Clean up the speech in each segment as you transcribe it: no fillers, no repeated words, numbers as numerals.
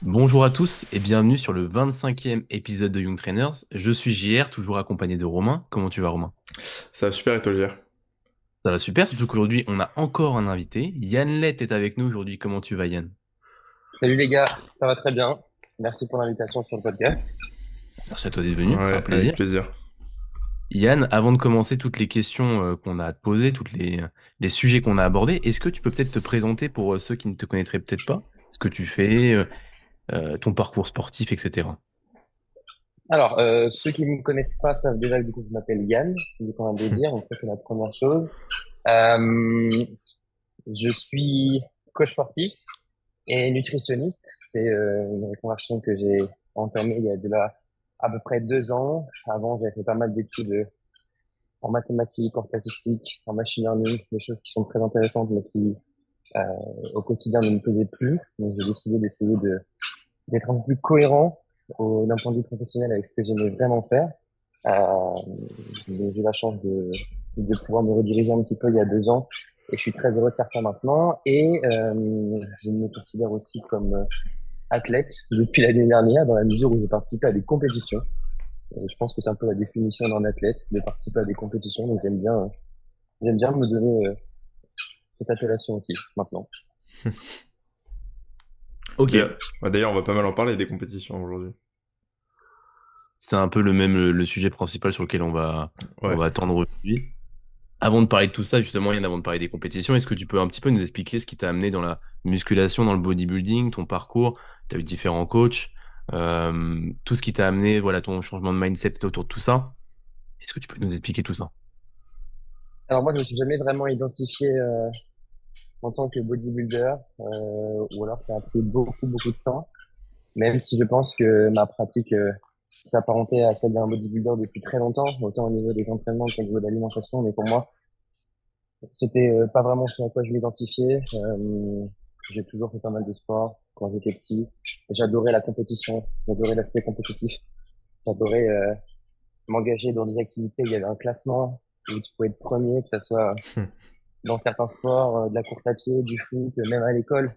Bonjour à tous et bienvenue sur le 25e épisode de Young Trainers. Je suis JR, toujours accompagné de Romain. Comment tu vas, Romain? Ça va super et toi, le gère. Ça va super, surtout qu'aujourd'hui on a encore un invité. Yann Lett est avec nous aujourd'hui. Comment tu vas, Yann? Salut les gars, ça va très bien. Merci pour l'invitation sur le podcast. Merci à toi d'être venu, c'est un Ouais, plaisir. avec plaisir. Yann, avant de commencer toutes les questions qu'on a à te poser, les sujets qu'on a abordés, est-ce que tu peux peut-être te présenter pour ceux qui ne te connaîtraient peut-être pas, ce que tu fais, ton parcours sportif, etc. Alors, ceux qui ne me connaissent pas savent déjà que du coup, je m'appelle Yann, du coup, on vient de le dire, donc ça c'est la première chose. Euh, je suis coach sportif et nutritionniste. C'est une reconversion que j'ai entamée il y a de là à peu près 2 ans. Avant, j'avais fait pas mal d'études en mathématiques, en statistiques, en machine learning, des choses qui sont très intéressantes mais qui euh, au quotidien ne me plaisaient plus. Donc j'ai décidé d'essayer de d'être un peu plus cohérent d'un point de vue professionnel avec ce que j'aimais vraiment faire. J'ai eu la chance de pouvoir me rediriger un petit peu il y a 2 ans et je suis très heureux de faire ça maintenant. Et je me considère aussi comme athlète depuis l'année dernière dans la mesure où j'ai participé à des compétitions. Et je pense que c'est un peu la définition d'un athlète de participer à des compétitions. Donc j'aime bien me donner cette appellation aussi maintenant. Ok, D'ailleurs, on va pas mal en parler des compétitions aujourd'hui. c'est un peu le sujet principal sur lequel on Ouais. va attendre aujourd'hui. Avant de parler de tout ça, justement, Yann, avant de parler des compétitions, est-ce que tu peux un petit peu nous expliquer ce qui t'a amené dans la musculation, dans le bodybuilding, ton parcours? Tu as eu différents coachs, tout ce qui t'a amené, voilà, ton changement de mindset autour de tout ça. Est-ce que tu peux nous expliquer tout ça? Alors moi, je me suis jamais vraiment identifié en tant que bodybuilder, ou alors ça a pris beaucoup de temps, même si je pense que ma pratique s'apparentait à celle d'un bodybuilder depuis très longtemps, autant au niveau des entraînements qu'au niveau de l'alimentation, mais pour moi, c'était pas vraiment ce à quoi je m'identifiais. J'ai toujours fait pas mal de sport quand j'étais petit. J'adorais la compétition, j'adorais l'aspect compétitif, j'adorais m'engager dans des activités où il y avait un classement, où tu pouvais être premier, que ça soit dans certains sports, de la course à pied, du foot, même à l'école.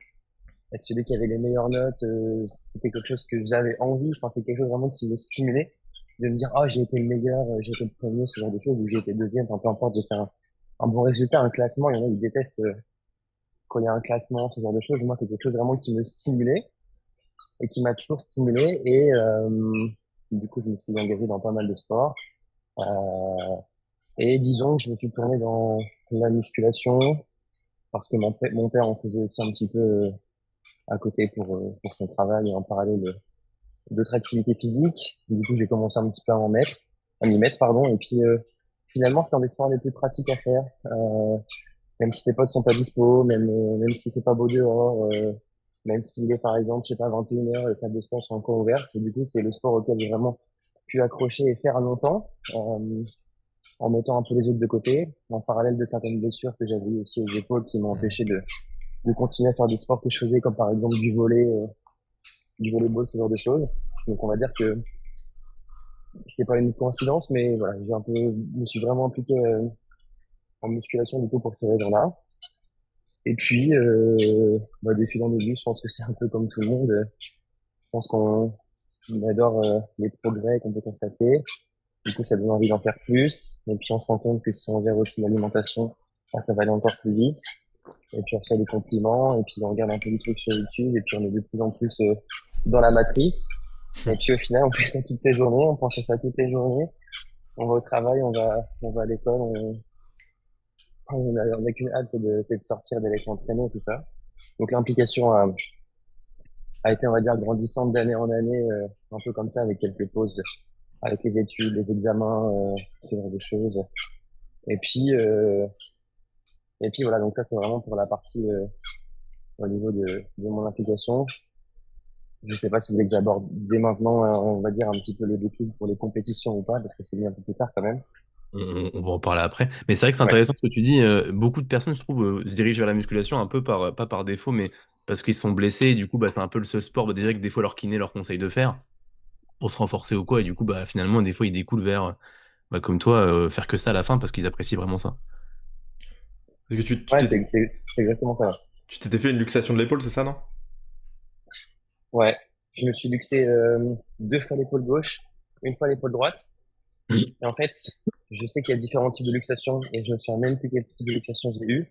Être celui qui avait les meilleures notes, c'était quelque chose que j'avais envie. Enfin, c'est quelque chose vraiment qui me stimulait de me dire, ah, j'ai été le meilleur, j'ai été le premier, ce genre de choses, ou j'ai été deuxième, enfin, peu importe, j'ai fait un bon résultat, un classement. Il y en a, ils détestent quand il y a un classement, ce genre de choses. Moi, c'est quelque chose vraiment qui me stimulait et qui m'a toujours stimulé. Et du coup, je me suis engagé dans pas mal de sports. Euh, et disons que je me suis tourné dans la musculation parce que mon père en faisait aussi un petit peu à côté pour son travail et en parallèle d'autres activités physiques. Du coup, j'ai commencé un petit peu à m'y mettre, pardon. Et puis, finalement, c'est un des sports les plus pratiques à faire. Même si tes potes sont pas dispo, même s'il fait pas beau dehors, même s'il est, par exemple, je sais pas, 21 heures, les salles de sport sont encore ouvertes. Et du coup, c'est le sport auquel j'ai vraiment pu accrocher et faire longtemps, en mettant un peu les autres de côté, en parallèle de certaines blessures que j'avais eues aussi aux épaules qui m'ont empêché de continuer à faire des sports que je faisais, comme par exemple du volleyball, ce genre de choses. Donc on va dire que c'est pas une coïncidence, mais voilà, je me suis vraiment impliqué en musculation du coup pour ces raisons-là. Et puis, de fil en aiguille, je pense que c'est un peu comme tout le monde. Je pense qu'on adore les progrès qu'on peut constater. Du coup, ça donne envie d'en faire plus. Et puis, on se rend compte que si on gère aussi l'alimentation, bah, ça va aller encore plus vite. Et puis, on reçoit des compliments. Et puis, on regarde un peu des trucs sur YouTube. Et puis, on est de plus en plus dans la matrice. Et puis, au final, on fait ça toutes ces journées. On pense à ça toutes les journées. On va au travail, on va à l'école. On a qu'une hâte, c'est de sortir, d'aller s'entraîner et tout ça. Donc, l'implication a été, on va dire, grandissante d'année en année, un peu comme ça, avec quelques pauses avec les études, les examens, ce genre de choses. Et puis, euh, et puis voilà, donc ça c'est vraiment pour la partie au niveau de mon implication. Je sais pas si vous voulez que j'aborde dès maintenant, on va dire un petit peu le déclic pour les compétitions ou pas, parce que c'est bien un peu plus tard quand même. On va en parler après. Mais c'est vrai que c'est Ouais, intéressant ce que tu dis. Beaucoup de personnes, je trouve, se dirigent vers la musculation un peu pas par défaut, mais parce qu'ils sont blessés. Et du coup, bah, c'est un peu le seul sport, bah, déjà que des fois leur kiné leur conseille de faire pour se renforcer ou quoi. Et du coup, bah, finalement, des fois, ils découlent vers, bah, comme toi, faire que ça à la fin parce qu'ils apprécient vraiment ça. Parce que ouais, c'est exactement ça. tu t'étais fait une luxation de l'épaule, c'est ça, non? Ouais. je me suis luxé 2 fois l'épaule gauche, 1 fois l'épaule droite. Et en fait, je sais qu'il y a différents types de luxation et je ne sais même plus quel type de luxation j'ai eu.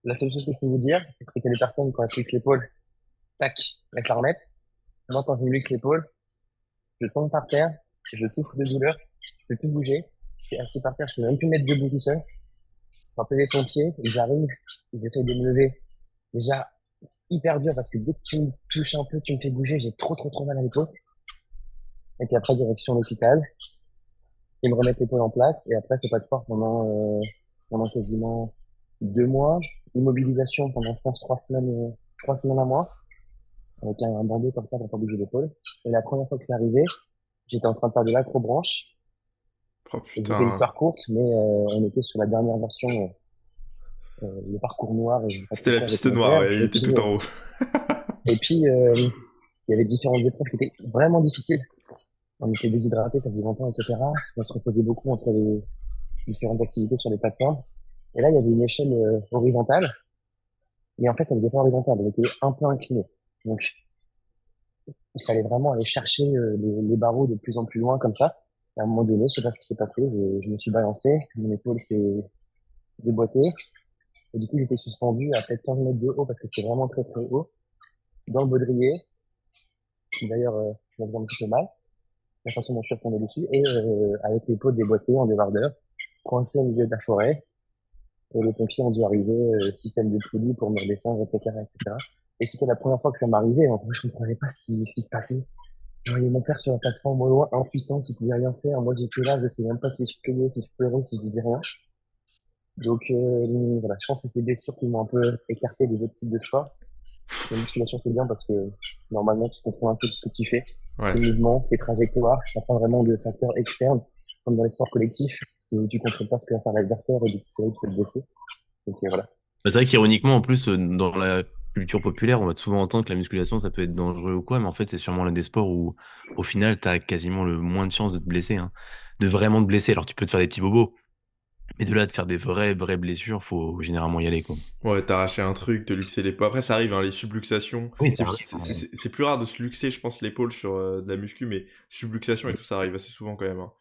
La seule chose que je peux vous dire, c'est que les personnes, quand elles se luxent l'épaule, tac, elles se la remettent. Moi, quand je me luxe l'épaule, je tombe par terre, je souffre de douleur, je peux plus bouger, je suis assis par terre, je peux même plus me mettre debout tout seul. Je appelle les pompiers, ils arrivent, ils essayent de me lever. Déjà, hyper dur parce que dès que tu me touches un peu, tu me fais bouger, j'ai trop mal à l'épaule. Et puis après, direction l'hôpital, ils me remettent l'épaule en place et après, c'est pas de sport pendant quasiment 2 mois. Immobilisation pendant, je pense, 3 semaines, 3 semaines à mois, avec un bandeau comme ça pour pas bouger l'épaule. Et la première fois que c'est arrivé, j'étais en train de faire de l'acrobranche. Oh Et je vous fais putain. l'histoire courte, mais on était sur la dernière version, le parcours noir, et je sais pas C'était trop la quoi avec piste mon noire, père. ouais, il était tout en haut. Il y avait différentes épreuves qui étaient vraiment difficiles. On était déshydratés, ça faisait longtemps, etc. On se reposait beaucoup entre les différentes activités sur les plateformes. Et là, il y avait une échelle horizontale, mais en fait, elle n'était pas horizontale, elle était un peu inclinée. Donc, il fallait vraiment aller chercher les barreaux de plus en plus loin comme ça. Et à un moment donné, je sais pas ce qui s'est passé, je me suis balancé, mon épaule s'est déboîtée, et du coup, j'étais suspendu à peut-être 15 mètres de haut parce que c'était vraiment très haut, dans le baudrier, qui d'ailleurs, je m'avais un petit peu mal, la façon dont je suis retombé dessus, et avec l'épaule déboîtée en débardeur, coincé au milieu de la forêt, et les pompiers ont dû arriver, système de poulie pour me redescendre, etc., etc. Et c'était la première fois que ça m'arrivait, en fait, je comprenais pas ce qui se passait. Je voyais mon père sur la plateforme au loin, impuissant, qui pouvait rien faire. Moi, j'étais là, je sais même pas si je criais, si je pleurais, si je disais rien. Donc, voilà, je pense que c'est des blessures qui m'ont un peu écarté des autres types de sport. La musculation, c'est bien parce que normalement, tu comprends un peu ce que tu fais, Ouais. tes mouvements, tes trajectoires, tu pas vraiment de facteurs externes, comme dans les sports collectifs, où tu comprends pas ce que va faire l'adversaire et du coup, c'est là où tu peux te blesser. Donc, voilà. Bah, c'est vrai qu'ironiquement, en plus, dans la culture populaire, on va souvent entendre que la musculation, ça peut être dangereux ou quoi, mais en fait, c'est sûrement l'un des sports où, au final, t'as quasiment le moins de chances de te blesser, hein. De vraiment te blesser. Alors, tu peux te faire des petits bobos, mais de là, de faire des vraies blessures, faut généralement y aller, quoi. Ouais, t'arracher un truc, te luxer l'épaule. Après, ça arrive, hein, les subluxations. Oui, ça C'est arrive, c'est- hein. c'est- c'est plus rare de se luxer, je pense, l'épaule sur de la muscu, mais subluxation et tout, ça arrive assez souvent quand même, hein.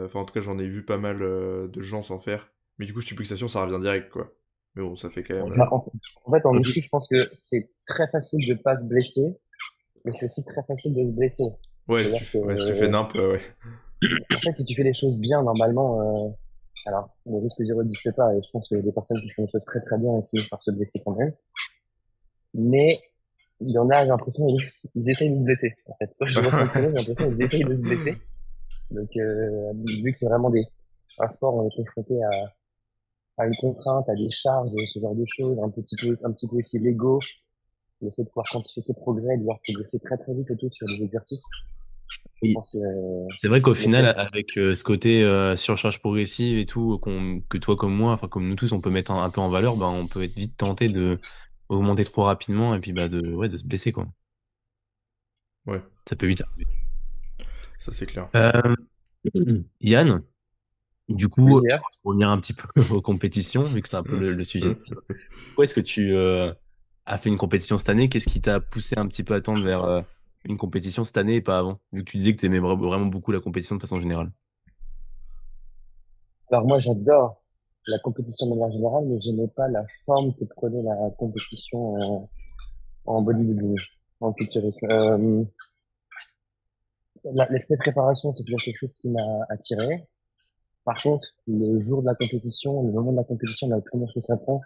Enfin, en tout cas, j'en ai vu pas mal de gens s'en faire. Mais du coup, subluxation, ça revient direct, quoi. Mais bon, ça fait quand même. Bah, en fait, en Surtout- muscu, je pense que c'est très facile de pas se blesser, mais c'est aussi très facile de se blesser. Ouais, C'est-à-dire que, ouais, si tu fais nimp, ouais. en fait, si tu fais les choses bien, normalement, alors, le risque zéro n'existe pas, et je pense qu'il y a des personnes qui font les choses très bien et qui finissent par se blesser quand même. Mais il y en a, j'ai l'impression, ils essayent de se blesser. En fait, quand je vois s'entraîner, j'ai l'impression qu'ils essayent de se blesser. Donc, vu que c'est vraiment un sport, on est confronté à une contrainte, à des charges, ce genre de choses, un petit peu aussi l'ego, le fait de pouvoir quantifier ses progrès, de pouvoir progresser très vite et tout sur des exercices. Je Oui. pense que C'est vrai qu'au final, l'essai, avec ce côté surcharge progressive et tout, que toi comme moi, enfin comme nous tous, on peut mettre un peu en valeur, bah, on peut être vite tenté de augmenter trop rapidement et puis bah, de se blesser, quoi. Ouais, Ça peut vite arriver. ça c'est clair. Euh, Yann, du coup, plaisir. pour revenir un petit peu aux compétitions, vu que c'est un peu le sujet. Pourquoi est-ce que tu as fait une compétition cette année? Qu'est-ce qui t'a poussé un petit peu à tendre vers une compétition cette année et pas avant? Vu que tu disais que tu aimais vraiment beaucoup la compétition de façon générale. Alors moi, j'adore la compétition de manière générale, mais j'aimais pas la forme que prenait la compétition en bodybuilding, en culturisme. L'aspect préparation, c'est toujours quelque chose qui m'a attiré. Par contre, le jour de la compétition, le moment de la compétition, la première que ça prend,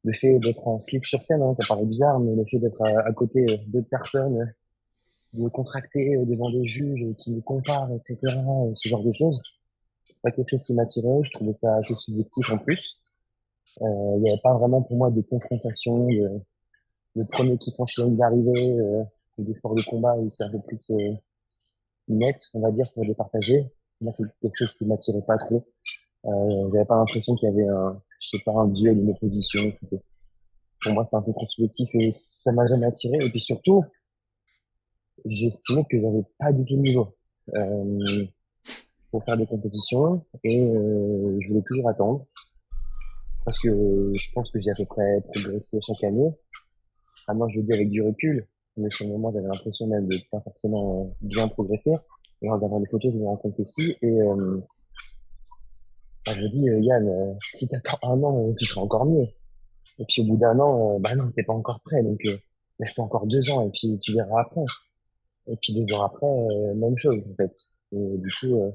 le fait d'être en slip sur scène, hein, ça paraît bizarre, mais le fait d'être à côté d'autres personnes, de me contracter devant des juges qui me comparent, etc., ce genre de choses, c'est pas quelque chose qui m'attirait. Je trouvais ça assez subjectif en plus. Il n'y avait pas vraiment pour moi de confrontation, le premier qui franchit la ligne d'arrivée, des sports de combat où c'est un peu plus net, on va dire, pour les partager. Moi, c'est quelque chose qui m'attirait pas trop. J'avais pas l'impression qu'il y avait je sais pas, un duel, une opposition. Pour moi, c'est un peu trop subjectif et ça m'a jamais attiré. Et puis surtout, j'estimais que j'avais pas du tout le niveau euh, pour faire des compétitions et je voulais toujours attendre parce que je pense que j'ai à peu près progressé chaque année. Maintenant, je le dis avec du recul. Mais sur le moment, j'avais l'impression même de pas forcément bien progresser. Et en regardant les photos, je me rends compte aussi. Et bah, je me dis, Yann, si t'attends un an, tu seras encore mieux. Et puis au bout d'un an, bah non, t'es pas encore prêt. Donc laisse-toi encore 2 ans et puis tu verras après. Et puis 2 ans après, même chose en fait. Et du coup,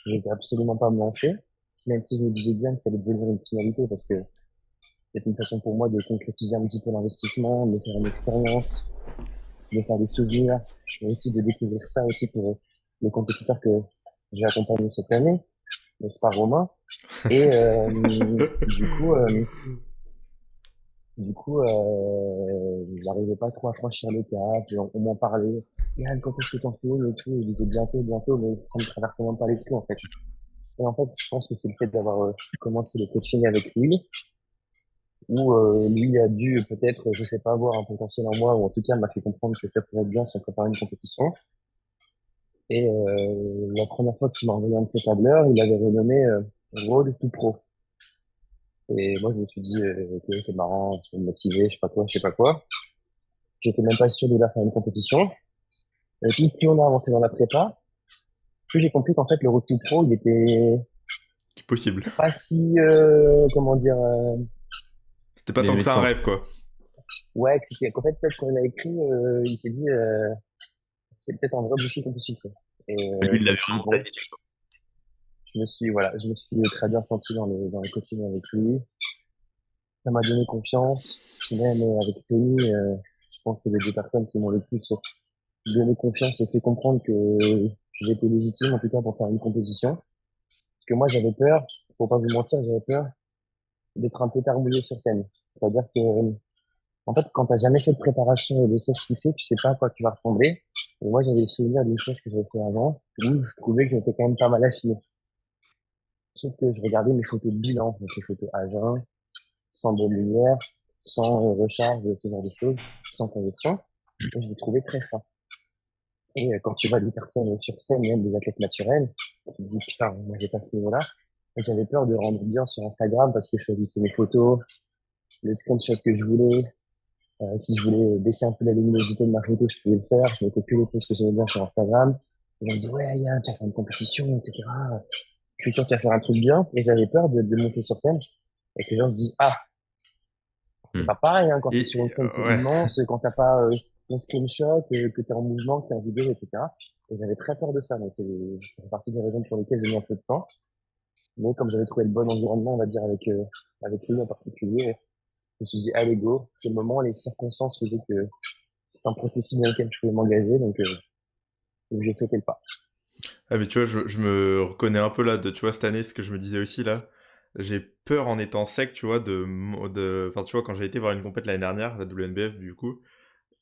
je n'osais absolument pas me lancer, même si je me disais bien que ça allait devenir une finalité parce que c'est une façon pour moi de concrétiser un petit peu l'investissement, de faire une expérience, de faire des souvenirs, et aussi de découvrir ça aussi pour les compétiteurs que j'ai accompagnés cette année, n'est-ce pas Romain? Et du coup, j'arrivais pas trop à franchir le cap, on m'en parlait. Yann, quand est-ce que t'en fais une et tout, je disais bientôt, bientôt, mais ça me traversait même pas l'esprit en fait. Et en fait, je pense que c'est le fait d'avoir commencé le coaching avec lui, où lui a dû peut-être, je sais pas, avoir un potentiel en moi, ou en tout cas m'a fait comprendre que ça pourrait être bien sans préparer une compétition. Et la première fois qu'il m'a envoyé un de ses tableurs, il avait renommé Road to Pro. Et moi, je me suis dit, ok, c'est marrant, je vais me motiver, je sais pas quoi, je sais pas quoi. J'étais même pas sûr de la faire une compétition. Et puis, plus on a avancé dans la prépa, plus j'ai compris qu'en fait, le Road to Pro, il était Possible. pas si, comment dire, C'était pas Il tant que aimait de ça un sens. rêve, quoi. ouais, que c'était, qu'en fait, peut-être quand il a écrit, il s'est dit, c'est peut-être un vrai défi qu'on peut fixer. Et Lui, il je me l'avait suis dit, vraiment bon, planifié, quoi. voilà, je me suis très bien senti dans le coaching avec lui. Ça m'a donné confiance. Même avec Tony, je pense que c'est les deux personnes qui m'ont le plus donné confiance et fait comprendre que j'étais légitime, en tout cas, pour faire une compétition. Parce que moi, j'avais peur, faut pas vous mentir, j'avais peur d'être un peu tarbouillé sur scène. C'est-à-dire que, en fait, quand t'as jamais fait de préparation et de sèche poussée, tu sais pas à quoi tu vas ressembler. Et moi, j'avais le souvenir d'une chose que j'avais fait avant, où je trouvais que j'étais quand même pas mal affiné. Sauf que je regardais mes photos de bilan, donc les photos à jeun, sans bonne lumière, sans recharge, ce genre de choses, sans convection, et je les trouvais très fins. Et quand tu vois des personnes sur scène, même des athlètes naturels, tu te dis, putain, moi j'ai pas ce niveau-là. Et j'avais peur de rendre bien sur Instagram parce que je choisissais mes photos, le screenshot que je voulais. Si je voulais baisser un peu la luminosité de ma photo, je pouvais le faire. Je mettais que les posts que j'aimais bien sur Instagram. Et on me disait, ouais, Yann, tu vas faire une compétition, etc. Je suis sûr que tu vas faire un truc bien. Et j'avais peur de monter sur scène et que les gens se disent, ah, c'est Hmm. pas pareil, hein, quand t'es sur une Et scène qui est ouais. immense, quand t'as pas ton screenshot, que t'es en mouvement, que t'es en vidéo, etc. Et j'avais très peur de ça. Donc c'est partie des raisons pour lesquelles j'ai mis un peu de temps. Mais comme j'avais trouvé le bon environnement, on va dire, avec lui en particulier, je me suis dit, allez, go, c'est le moment, les circonstances faisaient que c'est un processus dans lequel je pouvais m'engager, donc j'ai sauté le pas. Ah, mais tu vois, je me reconnais un peu là, tu vois, cette année, ce que je me disais aussi là. J'ai peur en étant sec, tu vois, enfin, tu vois, quand j'ai été voir une compète l'année dernière, la WNBF, du coup,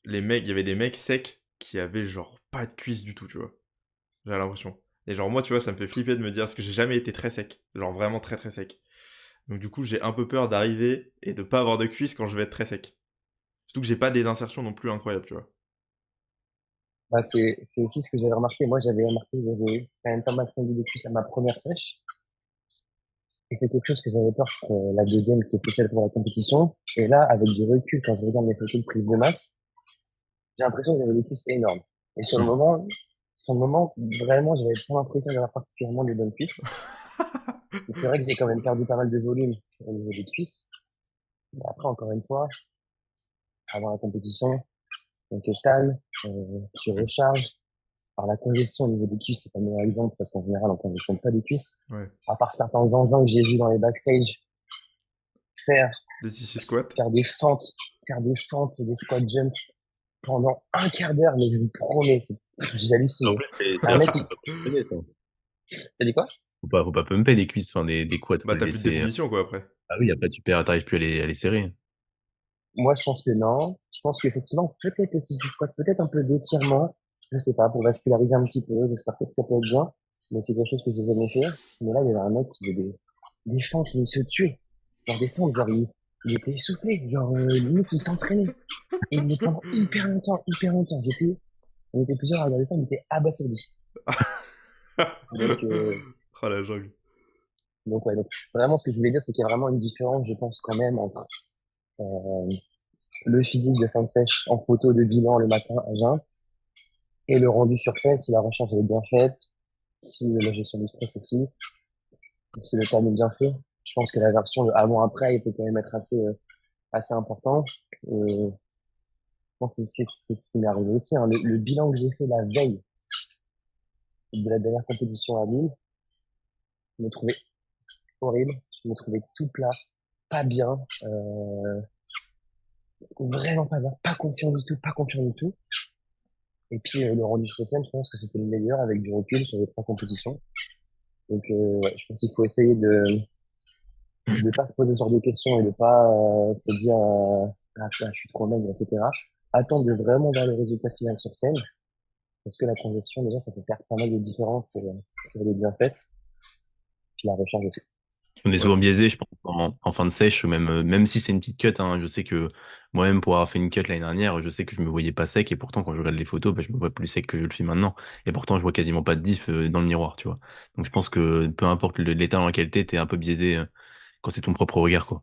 il y avait des mecs secs qui avaient genre pas de cuisses du tout, tu vois. J'ai l'impression. Et genre, moi, tu vois, ça me fait flipper de me dire, parce que j'ai jamais été très sec. Genre, vraiment très très sec. Donc, du coup, j'ai un peu peur d'arriver et de pas avoir de cuisses quand je vais être très sec. Surtout que j'ai pas des insertions non plus incroyables, tu vois. Bah, c'est aussi ce que j'avais remarqué. Moi, j'avais remarqué que j'avais quand même pas mal fondu de cuisses à ma première sèche. Et c'est quelque chose que j'avais peur pour la deuxième qui était celle pour la compétition. Et là, avec du recul, quand je regarde mes photos de prise de masse, j'ai l'impression que j'avais des cuisses énormes. Et Hmm. sur le moment, vraiment, j'avais pas l'impression d'avoir particulièrement des bonnes cuisses. Donc, c'est vrai que j'ai quand même perdu pas mal de volume au niveau des cuisses. Mais après, encore une fois, avant la compétition, donc Tan, tu recharges. Par la congestion au niveau des cuisses, c'est pas le meilleur exemple parce qu'en général, on ne congestionne pas les cuisses. Ouais. À part certains zinzins que j'ai vus dans les backstage faire, Des sissy squats. faire des fentes, faire des fentes et des squat jumps pendant un quart d'heure, mais je vous promets, j'ai En halluciné. plus, C'est c'est un un mec truc qui, qu'il faut pas pumper, ça. t'as dit quoi? Faut pas pumper les cuisses, enfin, des quads, faut Bah, les t'as plus de laisser. définition, quoi, après. Ah oui, après, t'arrives plus à les serrer. Moi, je pense que non. Je pense qu'effectivement, peut-être le sissy squat, peut-être un peu d'étirement. Je sais pas, pour vasculariser un petit peu. J'espère que ça peut être bien. Mais c'est quelque chose que j'ai jamais fait. Mais là, il y avait un mec qui faisait des fentes, mais il se tuait. Genre des fentes, genre il était essoufflé. Genre, limite, il s'entraînait. Et il est pendant hyper longtemps, hyper longtemps. On était plusieurs à regarder ça, on était abasourdis. Donc, Oh la jungle. donc ouais, donc vraiment, ce que je voulais dire, c'est qu'il y a vraiment une différence, je pense, quand même, entre, euh, le physique de fin de sèche en photo de bilan le matin à jeun, et le rendu sur scène si la recherche est bien faite, si la gestion du stress aussi, si le time est bien fait. Je pense que la version de avant-après, il peut quand même être assez important. Et je pense que c'est ce qui m'est arrivé aussi, hein. Le bilan que j'ai fait la veille de la dernière compétition à Lille, je me trouvais horrible, je me trouvais tout plat, pas bien, vraiment pas bien, pas confiant du tout, pas confiant du tout. Et puis le rendu sur scène, je pense que c'était le meilleur avec du recul sur les 3 compétitions. Donc ouais, je pense qu'il faut essayer de pas se poser ce genre de questions et de pas se dire ah, putain, je suis trop maigre, etc. Attendre de vraiment voir le résultat final sur scène, parce que la transition déjà ça peut faire pas mal de différence si elle est bien faite. Puis la recharge aussi. On est Ouais, souvent biaisé, je pense, en fin de sèche, même si c'est une petite cut, hein, je sais que moi-même, pour avoir fait une cut l'année dernière, je sais que je me voyais pas sec, et pourtant, quand je regarde les photos, bah, je me vois plus sec que je le suis maintenant. Et pourtant, je vois quasiment pas de diff dans le miroir, tu vois. Donc, je pense que peu importe l'état dans lequel t'es un peu biaisé quand c'est ton propre regard, quoi.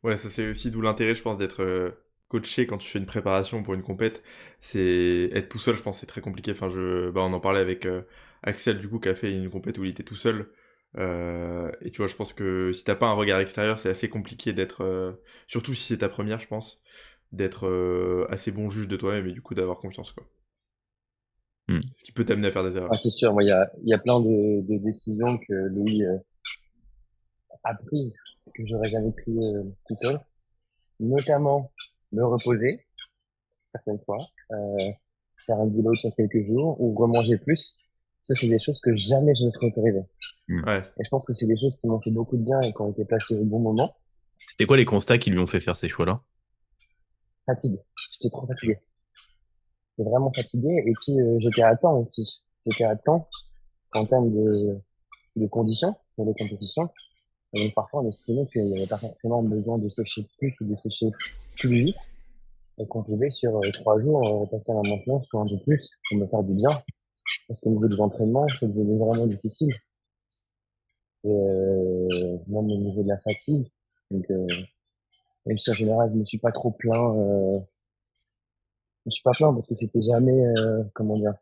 ouais, ça c'est aussi d'où l'intérêt, je pense, d'être coaché quand tu fais une préparation pour une compète. C'est être tout seul, je pense, c'est très compliqué. Enfin, on en parlait avec Axel, du coup, qui a fait une compète où il était tout seul. Et tu vois, je pense que si t'as pas un regard extérieur, c'est assez compliqué d'être, surtout si c'est ta première, je pense, d'être assez bon juge de toi-même et du coup d'avoir confiance, quoi. Hmm. Ce qui peut t'amener à faire des Ah, erreurs. c'est sûr, moi il y a plein de décisions que Louis a prises que j'aurais jamais pris tout seul, notamment me reposer certaines fois, euh, faire un deload sur quelques jours ou remanger plus. Ça, c'est des choses que jamais je me serais autorisé. Hmm. Ouais. Et je pense que c'est des choses qui m'ont fait beaucoup de bien et qui ont été placées au bon moment. C'était quoi les constats qui lui ont fait faire ces choix-là? Fatigue. J'étais trop fatigué. J'étais vraiment fatigué. Et puis, j'étais à temps aussi. J'étais à temps en termes de conditions pour les compétitions. Et donc, parfois, on estimait qu'il n'y avait pas forcément besoin de sécher plus ou de sécher plus vite. Et qu'on pouvait, sur 3 jours, repasser à la maintenance ou un peu plus pour me faire du bien. Parce qu'au niveau des entraînements, c'est devenu vraiment difficile. Et même au niveau de la fatigue. Donc, même si en général, je me suis pas trop plaint, je me suis pas plaint parce que c'était jamais, comment dire,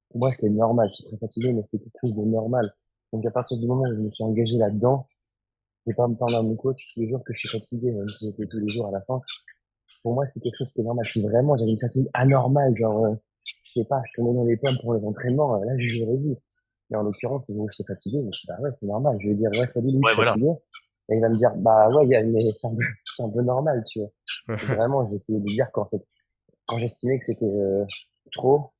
pour moi, c'était normal. Je suis très fatigué, mais c'était quelque chose de normal. Donc, à partir du moment où je me suis engagé là-dedans, je vais pas me parler à mon coach tous les jours que je suis fatigué, même si j'étais tous les jours à la fin. Pour moi, c'est quelque chose qui est normal. Si vraiment j'avais une fatigue anormale, genre, je sais pas, je tombais dans les pommes pour les entraînements, là, je lui aurais dit. Mais en l'occurrence, le jour où je suis fatigué, je me suis dit, bah ouais, c'est normal. Je vais dire, ouais, salut, Louis, je Ouais, suis voilà. fatigué. Et il va me dire, bah ouais, mais c'est un peu normal, tu vois. Donc, vraiment, j'ai essayé de dire quand j'estimais que c'était trop,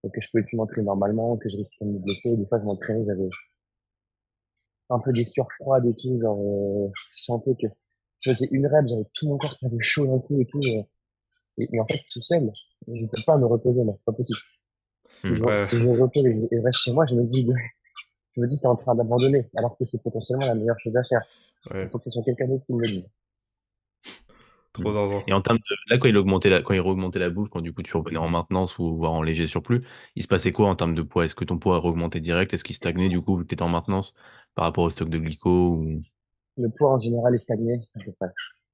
et que je pouvais plus m'entraîner normalement, que je risquais de me blesser. Des fois, je m'entraînais, j'avais un peu des sueurs froides et tout, genre, je sentais que je faisais une rep, j'avais tout mon corps qui avait chaud d'un coup et tout. Et en fait, tout seul, je ne peux pas me reposer, non, c'est pas possible. Hmm. Ouais, Si je me repose et je reste chez moi, je me dis, t'es en train d'abandonner, alors que c'est potentiellement la meilleure chose à faire. Il ouais. faut que ce soit quelqu'un d'autre qui me le dise. Hmm. Trop zinzin. Et en termes de, là, quand il augmentait la bouffe, quand du coup tu revenais en maintenance ou voire en léger surplus, il se passait quoi en termes de poids? Est-ce que ton poids a augmenté direct? Est-ce qu'il stagnait du coup vu que t'étais en maintenance par rapport au stock de glyco ou... Le poids, en général, est stagné, à peu près.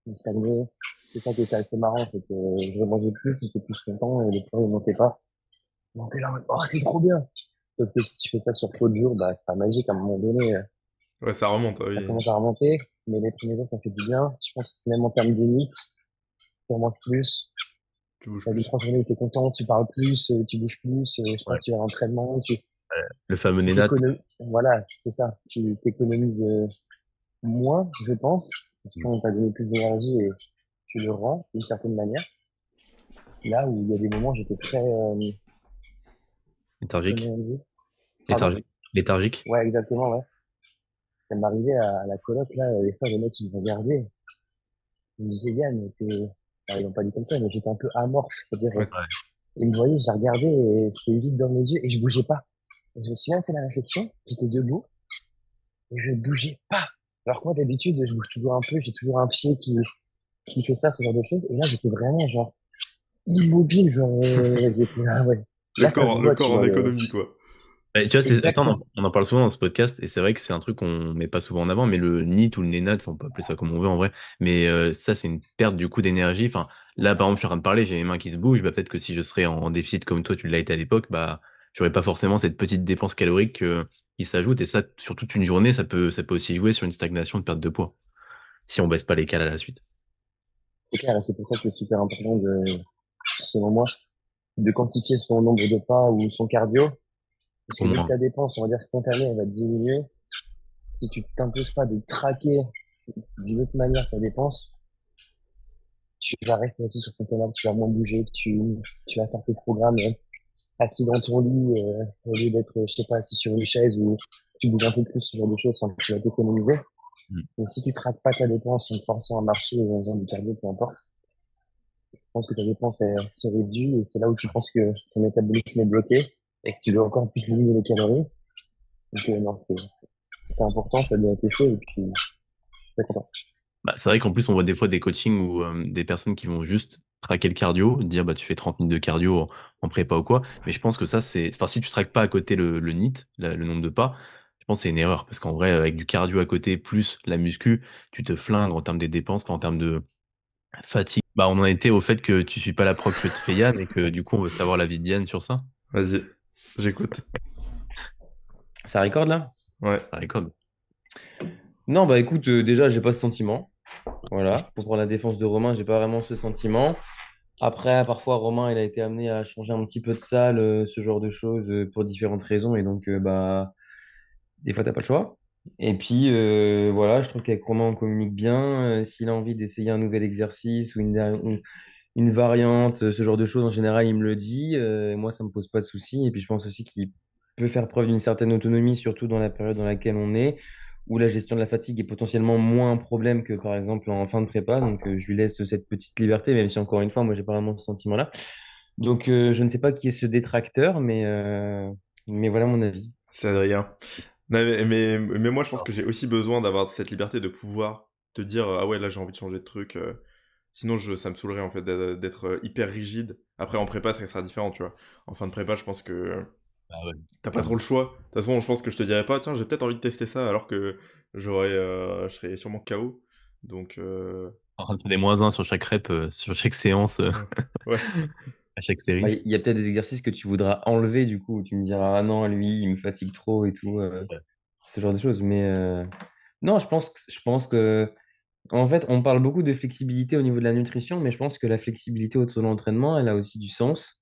Il est stagné. C'est ça qui était assez marrant, c'est que je mangeais plus, j'étais plus content, et le poids, il montait pas. Donc là, en mode, oh, c'est trop bien. Sauf que si tu fais ça sur trop de jours, bah, c'est pas magique. À un moment donné, Ouais, ça remonte, ça oui. commence à remonter. Mais les premiers jours, ça fait du bien. Je pense que même en termes de nuit, tu en manges plus. Tu bouges T'as deux, plus. 3 journées où t'es content, tu parles plus, tu bouges plus, je crois Ouais. que tu vas à l'entraînement, Le fameux tu Nénat. t'économises, voilà, c'est ça. Tu t'économises, moins, je pense, parce Hmm. qu'on t'a donné plus d'énergie et tu le rends d'une certaine manière. Là où il y a des moments, j'étais très, Léthargique. comment on dit? Pardon? Léthargique. Léthargique. Ouais, exactement, ouais. Ça m'arrivait à la coloc, là, des fois, les mecs, ils me regardaient, ils me disaient, Yann, ils n'ont pas dit comme ça, mais j'étais un peu amorphe. C'est-à-dire, Ouais. Ouais. ils me voyaient, je les regardais et c'était vide dans mes yeux et je bougeais pas. Et je me suis même fait la réflexion, j'étais debout et je bougeais pas. Alors que moi, d'habitude, je bouge toujours un peu, j'ai toujours un pied qui fait ça, ce genre de choses. Et là, j'étais vraiment, genre, immobile, genre, j'étais là, ouais. Là, ça se Le voit, tu corps en vois, économie, quoi. Tu vois, c'est ça, Exactement. on en parle souvent dans ce podcast, et c'est vrai que c'est un truc qu'on met pas souvent en avant, mais le NEAT ou le NENAD, enfin, on peut appeler ça comme on veut en vrai, mais ça, c'est une perte du coup d'énergie. Enfin, là, par exemple, je suis en train de parler, j'ai les mains qui se bougent, bah, peut-être que si je serais en déficit comme toi, tu l'as été à l'époque, bah, j'aurais pas forcément cette petite dépense calorique qui s'ajoute, et ça, sur toute une journée, ça peut aussi jouer sur une stagnation de perte de poids, si on baisse pas les cales à la suite. C'est clair, et c'est pour ça que c'est super important selon moi, de quantifier son nombre de pas ou son cardio. Parce Au que vu que moins. ta dépense, on va dire spontanée, elle va diminuer, si tu t'imposes pas de traquer d'une autre manière ta dépense, tu vas rester assis sur ton canapé, tu vas moins bouger, tu vas faire tes programmes assis dans ton lit, au lieu d'être, je sais pas, assis sur une chaise ou tu bouges un peu plus, ce genre de choses, enfin, tu vas t'économiser. Mm. Donc si tu traques pas ta dépense en te forçant à marcher ou en faisant du cardio, peu importe, je pense que ta dépense se réduit et c'est là où tu penses que ton métabolisme est bloqué et que tu dois encore plus diminuer les calories. Donc non, c'était important, ça a bien été fait et puis je suis très content. Bah, c'est vrai qu'en plus, on voit des fois des coachings où des personnes qui vont juste traquer le cardio, dire bah tu fais 30 minutes de cardio en prépa ou quoi. Mais je pense que ça, c'est. Enfin, si tu traques pas à côté le NEAT, le nombre de pas, je pense que c'est une erreur. Parce qu'en vrai, avec du cardio à côté plus la muscu, tu te flingues en termes des dépenses, enfin, en termes de fatigue. Bah, on en était au fait que tu suis pas la prog que te fait Yann et que du coup, on veut savoir l'avis de Yann sur ça. Vas-y, j'écoute. Ça recorde là? Ouais. Par exemple. Non, bah écoute, déjà, j'ai pas ce sentiment. Voilà. Pour prendre la défense de Romain, j'ai pas vraiment ce sentiment. Après, parfois, Romain, il a été amené à changer un petit peu de salle, ce genre de choses, pour différentes raisons. Et donc, bah, des fois, t'as pas le choix. Et puis, voilà, je trouve qu'avec Romain, on communique bien. S'il a envie d'essayer un nouvel exercice ou une variante, ce genre de choses, en général, il me le dit. Moi, ça me pose pas de soucis. Et puis, je pense aussi qu'il peut faire preuve d'une certaine autonomie, surtout dans la période dans laquelle on est, où la gestion de la fatigue est potentiellement moins un problème que, par exemple, en fin de prépa. Donc, je lui laisse cette petite liberté, même si, encore une fois, moi, j'ai pas vraiment ce sentiment-là. Donc, je ne sais pas qui est ce détracteur, mais voilà mon avis. C'est Adrien. Non, mais moi, je pense que j'ai aussi besoin d'avoir cette liberté de pouvoir te dire ah ouais, là, j'ai envie de changer de truc. Sinon, ça me saoulerait en fait d'être hyper rigide. Après, en prépa, ça sera différent, tu vois. En fin de prépa, je pense que Bah ouais, t'as pas trop clairement. le choix. De toute façon, je pense que je te dirais pas, tiens, j'ai peut-être envie de tester ça, alors que je serais sûrement KO. Donc, En train de faire des moins 1 sur chaque rep, sur chaque séance, ouais. Ouais. à chaque Bah, série. il y a peut-être des exercices que tu voudras enlever, du coup, où tu me diras, ah non, lui, il me fatigue trop et tout, ce genre de choses. Mais non, je pense que, en fait, on parle beaucoup de flexibilité au niveau de la nutrition, mais je pense que la flexibilité autour de l'entraînement, elle a aussi du sens.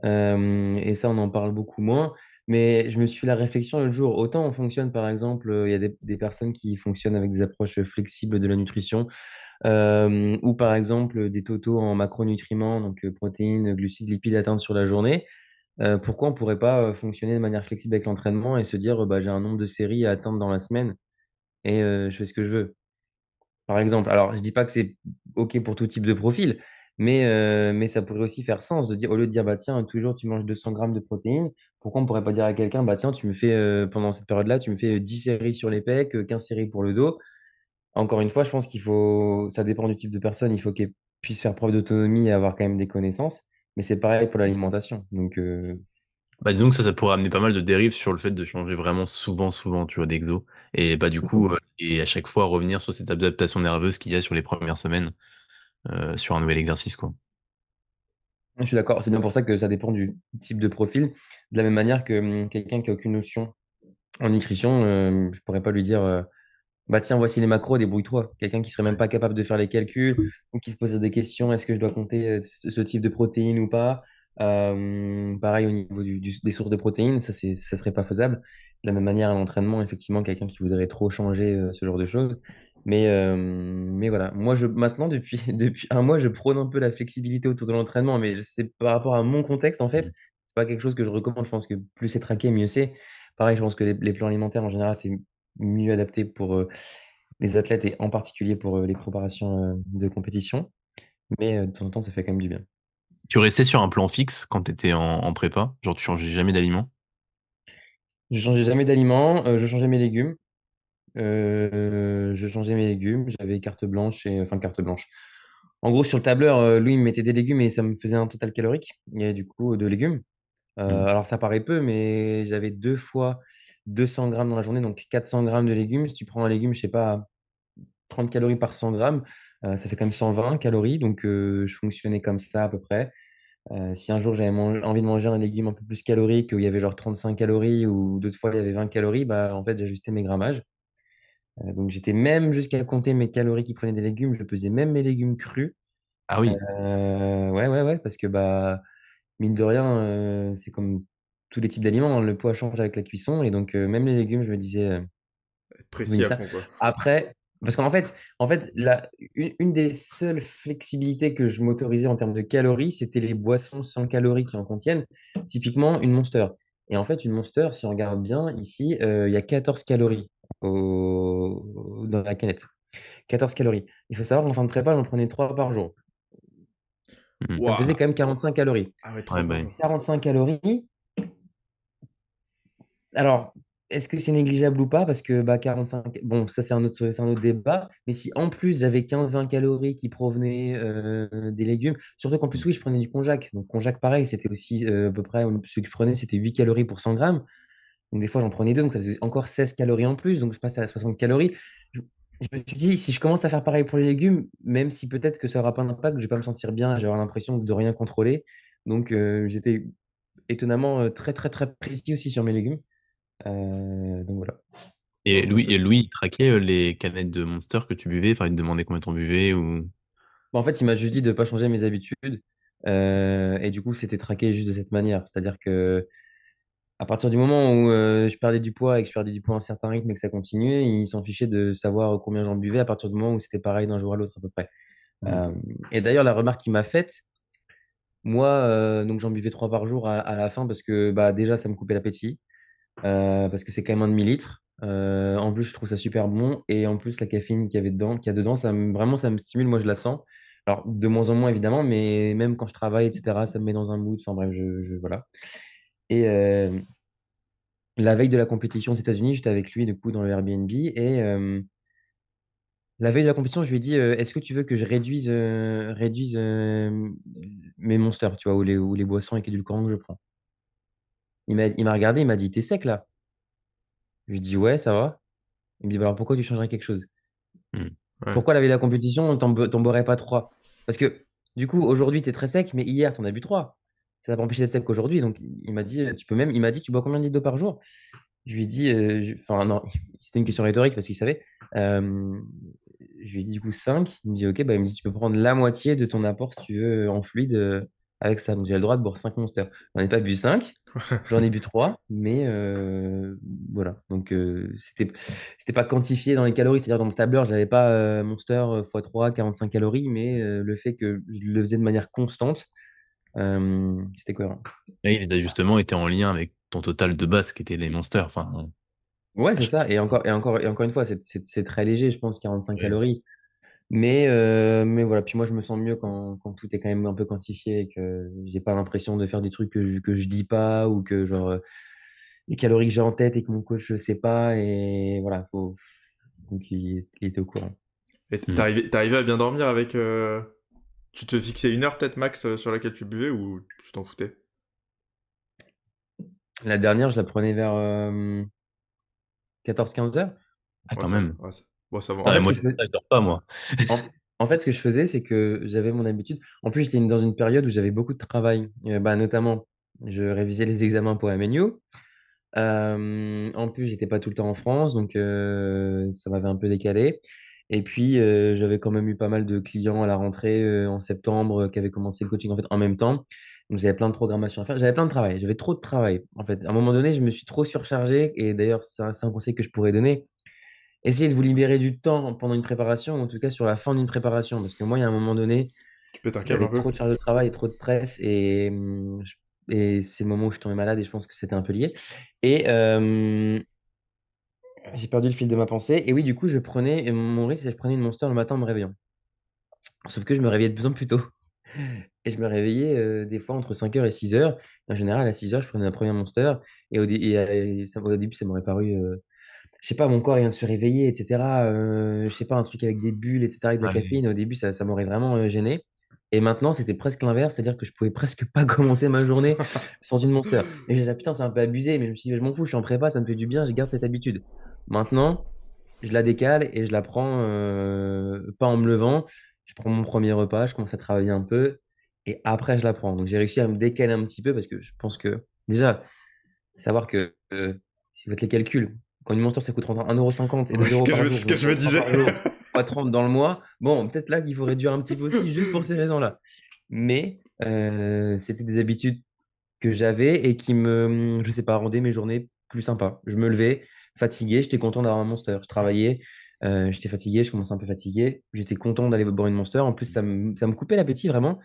Et ça, on en parle beaucoup moins. Mais je me suis fait la réflexion l'autre jour. Autant on fonctionne, par exemple, il y a des personnes qui fonctionnent avec des approches flexibles de la nutrition, ou par exemple des totaux en macronutriments, donc protéines, glucides, lipides atteints sur la journée. Pourquoi on ne pourrait pas fonctionner de manière flexible avec l'entraînement et se dire, bah, j'ai un nombre de séries à atteindre dans la semaine et je fais ce que je veux? Par exemple, alors je dis pas que c'est OK pour tout type de profil, mais ça pourrait aussi faire sens de dire, au lieu de dire, bah tiens, tous les jours tu manges 200 grammes de protéines, pourquoi on pourrait pas dire à quelqu'un, bah tiens, tu me fais, pendant cette période-là, tu me fais 10 séries sur les pecs, 15 séries pour le dos. Encore une fois, je pense ça dépend du type de personne, il faut qu'elle puisse faire preuve d'autonomie et avoir quand même des connaissances, mais c'est pareil pour l'alimentation. Donc, Bah, disons que ça pourrait amener pas mal de dérives sur le fait de changer vraiment souvent, souvent, tu vois, d'exo. Et bah, du coup, et à chaque fois revenir sur cette adaptation nerveuse qu'il y a sur les premières semaines, sur un nouvel exercice, quoi. je suis d'accord, c'est bien pour ça que ça dépend du type de profil. De la même manière que quelqu'un qui a aucune notion en nutrition, je pourrais pas lui dire, bah tiens, voici les macros, débrouille-toi. Quelqu'un qui serait même pas capable de faire les calculs ou qui se posait des questions, est-ce que je dois compter ce type de protéines ou pas? Pareil au niveau des sources de protéines, ça serait pas faisable. De la même manière à l'entraînement, effectivement, quelqu'un qui voudrait trop changer ce genre de choses. Mais voilà, moi maintenant depuis un mois, je prône un peu la flexibilité autour de l'entraînement, mais c'est par rapport à mon contexte en fait. Mm. C'est pas quelque chose que je recommande. Je pense que plus c'est traqué, mieux c'est. Pareil, je pense que les plans alimentaires en général, c'est mieux adapté pour les athlètes et en particulier pour les préparations de compétition. Mais de temps en temps, ça fait quand même du bien. Tu restais sur un plan fixe quand t'étais en prépa? Genre, tu changeais jamais d'aliment? Je changeais jamais d'aliments, je changeais mes légumes. J'avais carte blanche enfin carte blanche. En gros, sur le tableur, lui, il me mettait des légumes et ça me faisait un total calorique. Il y avait du coup de légumes. Hmm. Alors, ça paraît peu, mais j'avais 2 fois 200 grammes dans la journée, donc 400 grammes de légumes. Si tu prends un légume, je sais pas, 30 calories par 100 grammes, ça fait quand même 120 calories. Donc, je fonctionnais comme ça à peu près. Si un jour j'avais envie de manger un légume un peu plus calorique, où il y avait genre 35 calories, ou d'autres fois il y avait 20 calories, bah, en fait, j'ajustais mes grammages. Donc, j'étais même jusqu'à compter mes calories qui prenaient des légumes. Je pesais même mes légumes crus. Ah oui. Ouais, ouais, ouais, parce que bah, mine de rien, c'est comme tous les types d'aliments, hein, le poids change avec la cuisson. Et donc, même les légumes, Être je me précis dis à ça. fond, quoi. Après, parce qu'en fait une des seules flexibilités que je m'autorisais en termes de calories, c'était les boissons sans calories qui en contiennent, typiquement une Monster. Et en fait, une Monster, si on regarde bien ici, il y a 14 calories dans la canette. 14 calories. Il faut savoir qu'en fin de prépa, j'en prenais 3 par jour. Hmm. Ça me faisait Waouh! quand même 45 calories. Ah ouais, Ouais, 3 bah, par oui. jour. 45 calories. Alors, est-ce que c'est négligeable ou pas? Parce que bah, 45, bon, ça c'est un autre débat. Mais si en plus j'avais 15-20 calories qui provenaient des légumes, surtout qu'en plus, oui, je prenais du konjac. Donc, konjac, pareil, c'était aussi à peu près, ce que je prenais, c'était 8 calories pour 100 grammes. Donc, des fois, j'en prenais deux, donc ça faisait encore 16 calories en plus. Donc, je passais à 60 calories. Je, je me suis dit, si je commence à faire pareil pour les légumes, même si peut-être que ça n'aura pas d'impact, je vais pas me sentir bien, je vais avoir l'impression de rien contrôler. Donc, j'étais étonnamment très, très, très précis aussi sur mes légumes. Donc voilà. Et Oh, Louis, ça, et Louis, il traquait les canettes de Monster que tu buvais. Enfin, il te demandait combien t'en buvais ou. Bon, en fait, il m'a juste dit de ne pas changer mes habitudes. Et du coup, c'était traqué juste de cette manière. C'est-à-dire que à partir du moment où je perdais du poids et que je perdais du poids à un certain rythme et que ça continuait, il s'en fichait de savoir combien j'en buvais à partir du moment où c'était pareil d'un jour à l'autre à peu près. Hmm. Euh, et d'ailleurs, la remarque qu'il m'a faite, moi, donc j'en buvais 3 par jour à la fin parce que bah, déjà, ça me coupait l'appétit. Parce que c'est quand même un demi-litre. En plus, je trouve ça super bon. Et en plus, la caféine qu'il y a dedans, vraiment, ça me stimule. Moi, je la sens. Alors, de moins en moins, évidemment, mais même quand je travaille, etc., ça me met dans un mood. Enfin, bref, voilà. Et la veille de la compétition aux États-Unis, j'étais avec lui, du coup, dans le Airbnb. Et la veille de la compétition, je lui ai dit, est-ce que tu veux que je réduise mes monsters, tu vois, ou les boissons avec édulcorants que je prends? Il m'a regardé, il m'a dit, t'es sec là? Je lui ai dit, ouais, ça va. Il me dit, bah alors pourquoi tu changerais quelque chose? Hmm. ouais. Pourquoi la veille de la compétition, t'en boirais pas 3? Parce que du coup, aujourd'hui, tu es très sec, mais hier, tu en as bu 3. Ça va pas empêcher d'être sec aujourd'hui. Donc, il m'a dit, il m'a dit, tu bois combien de litres d'eau par jour? Je lui ai dit, enfin, non, c'était une question rhétorique parce qu'il savait. Je lui ai dit, du coup, 5. Il me dit, ok, bah, il me dit, tu peux prendre la moitié de ton apport si tu veux en fluide avec ça. Donc, j'ai le droit de boire 5 Monsters. J'en ai pas bu 5. J'en ai bu 3, mais voilà. Donc, c'était pas quantifié dans les calories. C'est-à-dire, dans le tableur, j'avais pas Monster x3, 45 calories, mais le fait que je le faisais de manière constante, c'était cohérent. Et les ajustements étaient en lien avec ton total de base, qui était les Monsters. Enfin, Ouais, c'est ça. Et encore une fois, c'est très léger, je pense, 45 ouais. calories. Mais voilà. Puis moi, je me sens mieux quand tout est quand même un peu quantifié et que j'ai pas l'impression de faire des trucs que je dis pas ou que, genre, les calories que j'ai en tête et que mon coach ne sait pas. Et voilà, donc il était au courant. Et Hmm. t'es arrivé à bien dormir avec. Tu te fixais une heure peut-être max sur laquelle tu buvais ou tu t'en foutais? La dernière, je la prenais vers 14-15 heures. Ah, Ouais, quand ça va. même. Ouais, ouais, ça va En Ah, fait, mais encore. ce moi, que je fais- je dors pas, moi. en fait, ce que je faisais, c'est que j'avais mon habitude. En plus, j'étais dans une période où j'avais beaucoup de travail. Bah, notamment, je révisais les examens pour MNU. En plus, j'étais pas tout le temps en France, donc ça m'avait un peu décalé. Et puis, j'avais quand même eu pas mal de clients à la rentrée en septembre qui avaient commencé le coaching en fait en même temps. Donc, j'avais plein de programmations à faire. J'avais plein de travail. J'avais trop de travail. En fait, à un moment donné, je me suis trop surchargé. Et d'ailleurs, c'est un conseil que je pourrais donner. Essayez de vous libérer du temps pendant une préparation, ou en tout cas sur la fin d'une préparation. Parce que moi, il y a un moment donné, Tu pètes un câble un j'avais peu? trop de charge de travail et trop de stress. Et c'est le moment où je suis tombé malade et je pense que c'était un peu lié. Et j'ai perdu le fil de ma pensée. Et oui, du coup, mon risque, c'est que je prenais une Monster le matin en me réveillant. Sauf que je me réveillais de plus en plus tôt. Et je me réveillais des fois entre 5 heures et 6 heures. En général, à 6 heures, je prenais la première Monster. Au début, ça m'aurait paru, je sais pas, mon corps il vient de se réveiller, etc. Je sais pas, un truc avec des bulles, etc., avec de la Ouais. caféine. Au début, ça m'aurait vraiment gêné. Et maintenant, c'était presque l'inverse, c'est-à-dire que je pouvais presque pas commencer ma journée sans une Monster. Et j'ai dit, ah, putain, c'est un peu abusé, mais je me suis dit, je m'en fous, je suis en prépa, ça me fait du bien, je garde cette habitude. Maintenant, je la décale et je la prends pas en me levant. Je prends mon premier repas, je commence à travailler un peu et après, je la prends. Donc, j'ai réussi à me décaler un petit peu parce que je pense que déjà, savoir que si vous faites les calculs, quand une Monster ça coûte 1,50 € et Ouais, 2 euros par c'est jour, ce que donc je me 3 disais. par jour, fois 30 dans le mois, bon, peut-être là qu'il faut réduire un petit peu aussi juste pour ces raisons-là. Mais c'était des habitudes que j'avais et qui je sais pas, rendaient mes journées plus sympas. Je me levais fatigué, j'étais content d'avoir un Monster. Je travaillais, j'étais fatigué, je commençais un peu fatigué. J'étais content d'aller boire une Monster. En plus, ça me coupait l'appétit vraiment.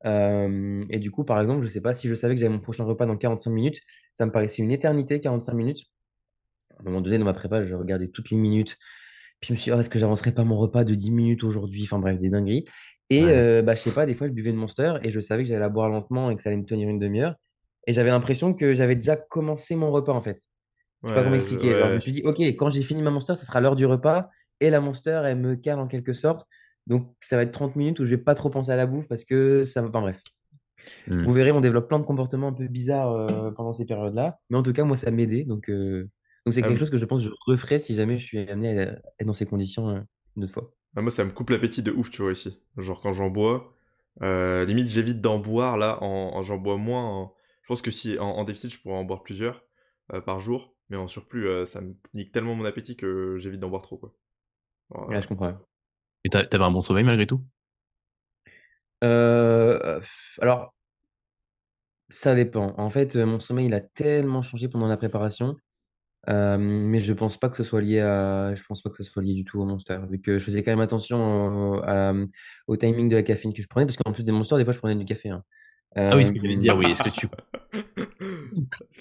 Et du coup, par exemple, je sais pas si je savais que j'avais mon prochain repas dans 45 minutes, ça me paraissait une éternité, 45 minutes. À un moment donné, dans ma prépa, je regardais toutes les minutes. Puis je me suis dit, oh, est-ce que j'avancerai pas mon repas de 10 minutes aujourd'hui? Enfin bref, des dingueries. Et Ouais. bah, je sais pas, des fois, je buvais une Monster et je savais que j'allais la boire lentement et que ça allait me tenir une demi-heure. Et j'avais l'impression que j'avais déjà commencé mon repas, en fait. Je sais pas comment expliquer. Genre, je me Ouais. suis dit, OK, quand j'ai fini ma Monster, ce sera l'heure du repas. Et la Monster, elle me cale en quelque sorte. Donc, ça va être 30 minutes où je vais pas trop penser à la bouffe parce que ça va. Enfin bref. Hmm. Vous verrez, on développe plein de comportements un peu bizarres pendant ces périodes-là. Mais en tout cas, moi, ça m'aidait. Donc c'est Ah, quelque chose que je pense que je referai si jamais je suis amené à être dans ces conditions une autre fois. moi, ça me coupe l'appétit de ouf, tu vois, ici. Genre, quand j'en bois, limite, j'évite d'en boire, là, j'en bois moins. Je pense que si, en déficit, je pourrais en boire plusieurs par jour, mais en surplus, ça me nique tellement mon appétit que j'évite d'en boire trop, quoi. Alors, Ouais, je comprends. Et t'avais un bon sommeil malgré tout? Alors, ça dépend. En fait, mon sommeil, il a tellement changé pendant la préparation. Mais je pense pas que ce soit lié je pense pas que ce soit lié du tout au Monster, vu que je faisais quand même attention au timing de la caféine que je prenais, parce qu'en plus des Monsters, des fois, je prenais du café, hein. Ah oui, ce que j'allais Euh, dire, oui. Est-ce que tu...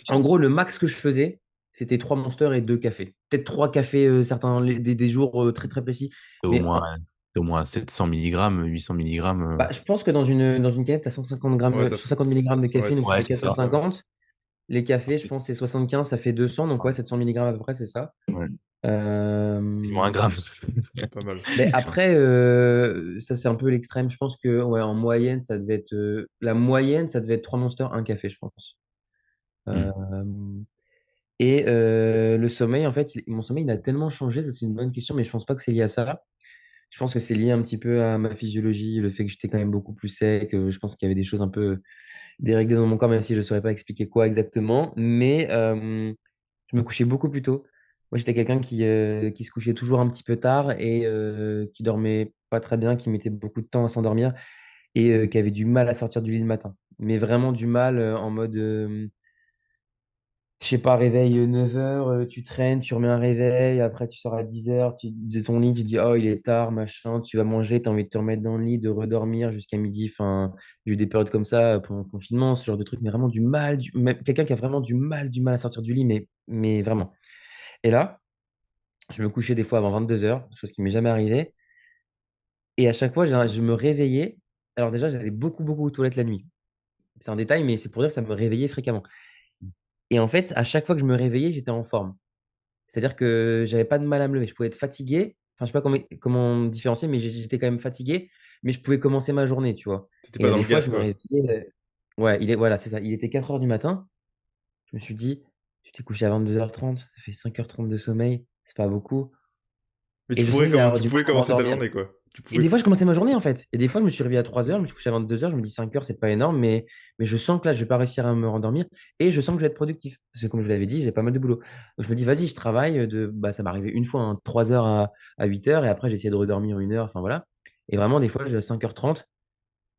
En gros, le max que je faisais, c'était 3 Monsters et 2 cafés. Peut-être 3 cafés, certains, des jours très très précis. T'es au Mais moins, t'es au moins 700 milligrammes, 800 milligrammes. bah, je pense que dans une canette, tu as 150 ouais, grammes, t'as... 150 mg de Ouais, café, donc ça Ouais, fait c'est ça. 450. Les cafés, je pense, c'est 75, ça fait 200. Donc ouais, 700 milligrammes à peu près, c'est ça. Ouais. Quasiment Euh, un gramme. pas mal. Mais après, ça c'est un peu l'extrême. Je pense que ouais, en moyenne, ça devait être la moyenne, ça devait être 3 Monsters, un café, je pense. Hmm. Euh, et le sommeil, en fait, mon sommeil, il a tellement changé. Ça, c'est une bonne question, mais je pense pas que c'est lié à ça. Je pense que c'est lié un petit peu à ma physiologie, le fait que j'étais quand même beaucoup plus sec. Je pense qu'il y avait des choses un peu déréglées dans mon corps, même si je ne saurais pas expliquer quoi exactement. Mais je me couchais beaucoup plus tôt. Moi, j'étais quelqu'un qui se couchait toujours un petit peu tard et qui dormait pas très bien, qui mettait beaucoup de temps à s'endormir et qui avait du mal à sortir du lit le matin. Mais vraiment du mal en mode, je sais pas, réveil 9 h, tu traînes, tu remets un réveil, après tu sors à 10 h de ton lit, tu te dis, oh, il est tard, machin, tu vas manger, tu as envie de te remettre dans le lit, de redormir jusqu'à midi. Enfin, j'ai eu des périodes comme ça pendant le confinement, ce genre de truc, mais vraiment du mal, même quelqu'un qui a vraiment du mal à sortir du lit, mais vraiment. Et là, je me couchais des fois avant 22 h, chose qui m'est jamais arrivée. Et à chaque fois, je me réveillais. Alors déjà, j'allais beaucoup, beaucoup aux toilettes la nuit. C'est un détail, mais c'est pour dire que ça me réveillait fréquemment. Et en fait, à chaque fois que je me réveillais, j'étais en forme. C'est-à-dire que j'avais pas de mal à me lever. Je pouvais être fatigué. Enfin, je sais pas comment différencier, mais j'étais quand même fatigué. Mais je pouvais commencer ma journée, tu vois. T'étais Et il pas y a dans des le fois, gaz, je me quoi. réveillais. Ouais, voilà, c'est ça. Il était 4 heures du matin. Je me suis dit, tu t'es couché à 22 h 30, ça fait 5 h 30 de sommeil. C'est pas beaucoup. Mais Et je sentais que j'allais avoir tu du mal pouvais à commencer ta m'endormir. journée, quoi. Tu Et pouvais... des fois, je commençais ma journée, en fait. Et des fois, je me suis réveillé à 3 heures, je me suis couché à 22 h, je me dis 5 heures, c'est pas énorme, mais je sens que là, je vais pas réussir à me rendormir. Et je sens que je vais être productif. Parce que, comme je l'avais dit, j'ai pas mal de boulot. Donc, je me dis, vas-y, je travaille. Bah, ça m'est arrivé une fois, hein, 3 heures à 8 heures. Et après, j'ai essayé de redormir 1 heure. Enfin, voilà. Et vraiment, des fois, je 5 h 30,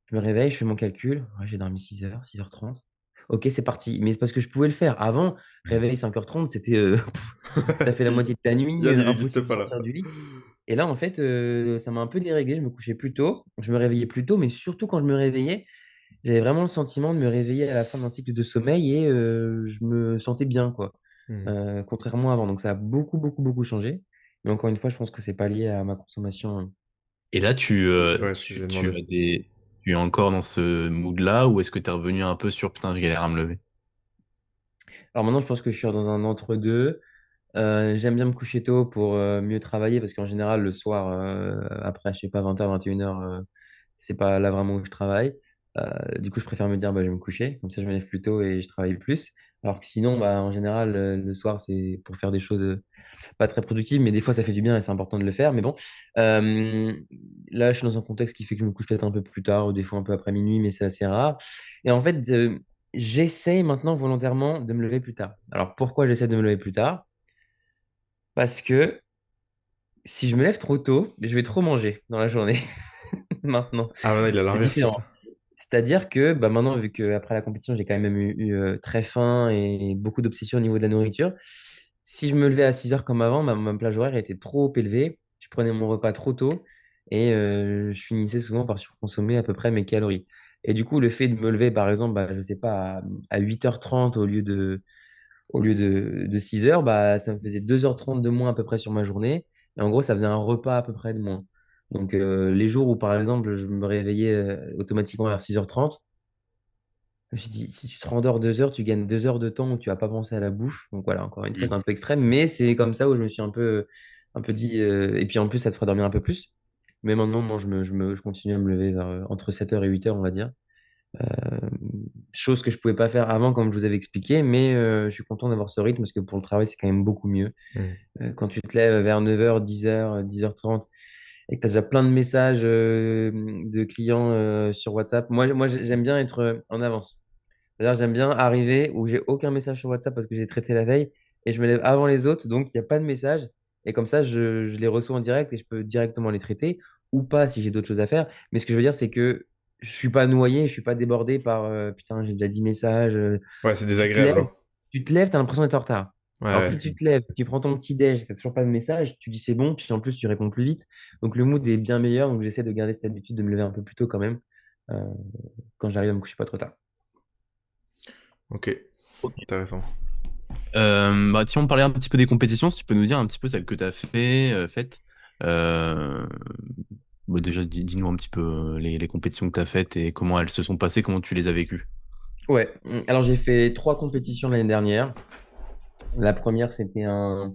je me réveille, je fais mon calcul. Ouais, j'ai dormi 6 heures, 6 h 30. Ok, c'est parti. Mais c'est parce que je pouvais le faire. Avant, réveil 5 h 30, c'était. T'as fait la moitié de ta nuit, Yann, il existe impossible de pas, là. sortir du lit. Et là, en fait, ça m'a un peu déréglé. Je me couchais plus tôt, je me réveillais plus tôt, mais surtout quand je me réveillais, j'avais vraiment le sentiment de me réveiller à la fin d'un cycle de sommeil et je me sentais bien, quoi. Hmm. Contrairement à avant. Donc ça a beaucoup, beaucoup, beaucoup changé. Mais encore une fois, je pense que c'est pas lié à ma consommation. Et là, Ouais, ce que j'ai demandé. tu es encore dans ce mood-là ou est-ce que tu es revenu un peu sur putain, je galère à me lever? Alors maintenant, je pense que je suis dans un entre-deux. J'aime bien me coucher tôt pour mieux travailler parce qu'en général, le soir, après, je sais pas, 20 h, 21 h, c'est pas là vraiment où je travaille. Du coup, je préfère me dire, bah, je vais me coucher. Comme ça, je me lève plus tôt et je travaille plus. Alors que sinon, bah, en général, le soir, c'est pour faire des choses pas très productives, mais des fois, ça fait du bien et c'est important de le faire. Mais bon, Euh, là, je suis dans un contexte qui fait que je me couche peut-être un peu plus tard ou des fois un peu après minuit, mais c'est assez rare. Et en fait, j'essaye maintenant volontairement de me lever plus tard. Alors, pourquoi j'essaie de me lever plus tard? Parce que si je me lève trop tôt, je vais trop manger dans la journée maintenant. Ah, maintenant, il a C'est l'inverse, différent. toi. C'est-à-dire que bah, maintenant, vu qu'après la compétition, j'ai quand même eu très faim et beaucoup d'obsession au niveau de la nourriture, si je me levais à 6 heures comme avant, ma plage horaire était trop élevée. Je prenais mon repas trop tôt et je finissais souvent par surconsommer à peu près mes calories. Et du coup, le fait de me lever, par exemple, bah, je sais pas, à 8h30 au lieu de 6 heures, bah, ça me faisait 2h30 de moins à peu près sur ma journée. Et en gros, ça faisait un repas à peu près de moins. Donc, les jours où, par exemple, je me réveillais automatiquement vers 6h30, je me suis dit, si tu te rendors 2 heures, tu gagnes 2 heures de temps où tu vas pas penser à la bouffe. Donc voilà, encore une fois, c'est un peu extrême, mais c'est comme ça où je me suis un peu dit, et puis en plus, ça te fera dormir un peu plus. Mais maintenant, non, je continue à me lever vers, entre 7 heures et 8 heures, on va dire. Euh, Chose que je pouvais pas faire avant, comme je vous avais expliqué, mais je suis content d'avoir ce rythme parce que pour le travail, c'est quand même beaucoup mieux. Hmm. Quand tu te lèves vers 9 heures, 10 heures, 10h30 et que tu as déjà plein de messages de clients sur WhatsApp, moi j'aime bien être en avance. C'est-à-dire, j'aime bien arriver où j'ai aucun message sur WhatsApp parce que j'ai traité la veille et je me lève avant les autres, donc il n'y a pas de message. Et comme ça, je les reçois en direct et je peux directement les traiter ou pas si j'ai d'autres choses à faire. Mais ce que je veux dire, c'est que je suis pas noyé, je suis pas débordé par putain, j'ai déjà 10 messages. Ouais, c'est Tu te désagréable, lèves, hein. tu te lèves, tu as l'impression d'être en retard. Ouais, Alors que ouais. si tu te lèves, tu prends ton petit déj, tu n'as toujours pas de message, tu dis c'est bon, puis en plus tu réponds plus vite. Donc le mood est bien meilleur, donc j'essaie de garder cette habitude de me lever un peu plus tôt quand même, euh, quand j'arrive à me coucher pas trop tard. Ok, Ok. intéressant. Bah, si on parlait un petit peu des compétitions, si tu peux nous dire un petit peu celles que tu as faites. Euh, Bah, déjà, dis-nous un petit peu les compétitions que tu as faites et comment elles se sont passées, comment tu les as vécues. Ouais, alors j'ai fait 3 compétitions l'année dernière. La première, c'était un.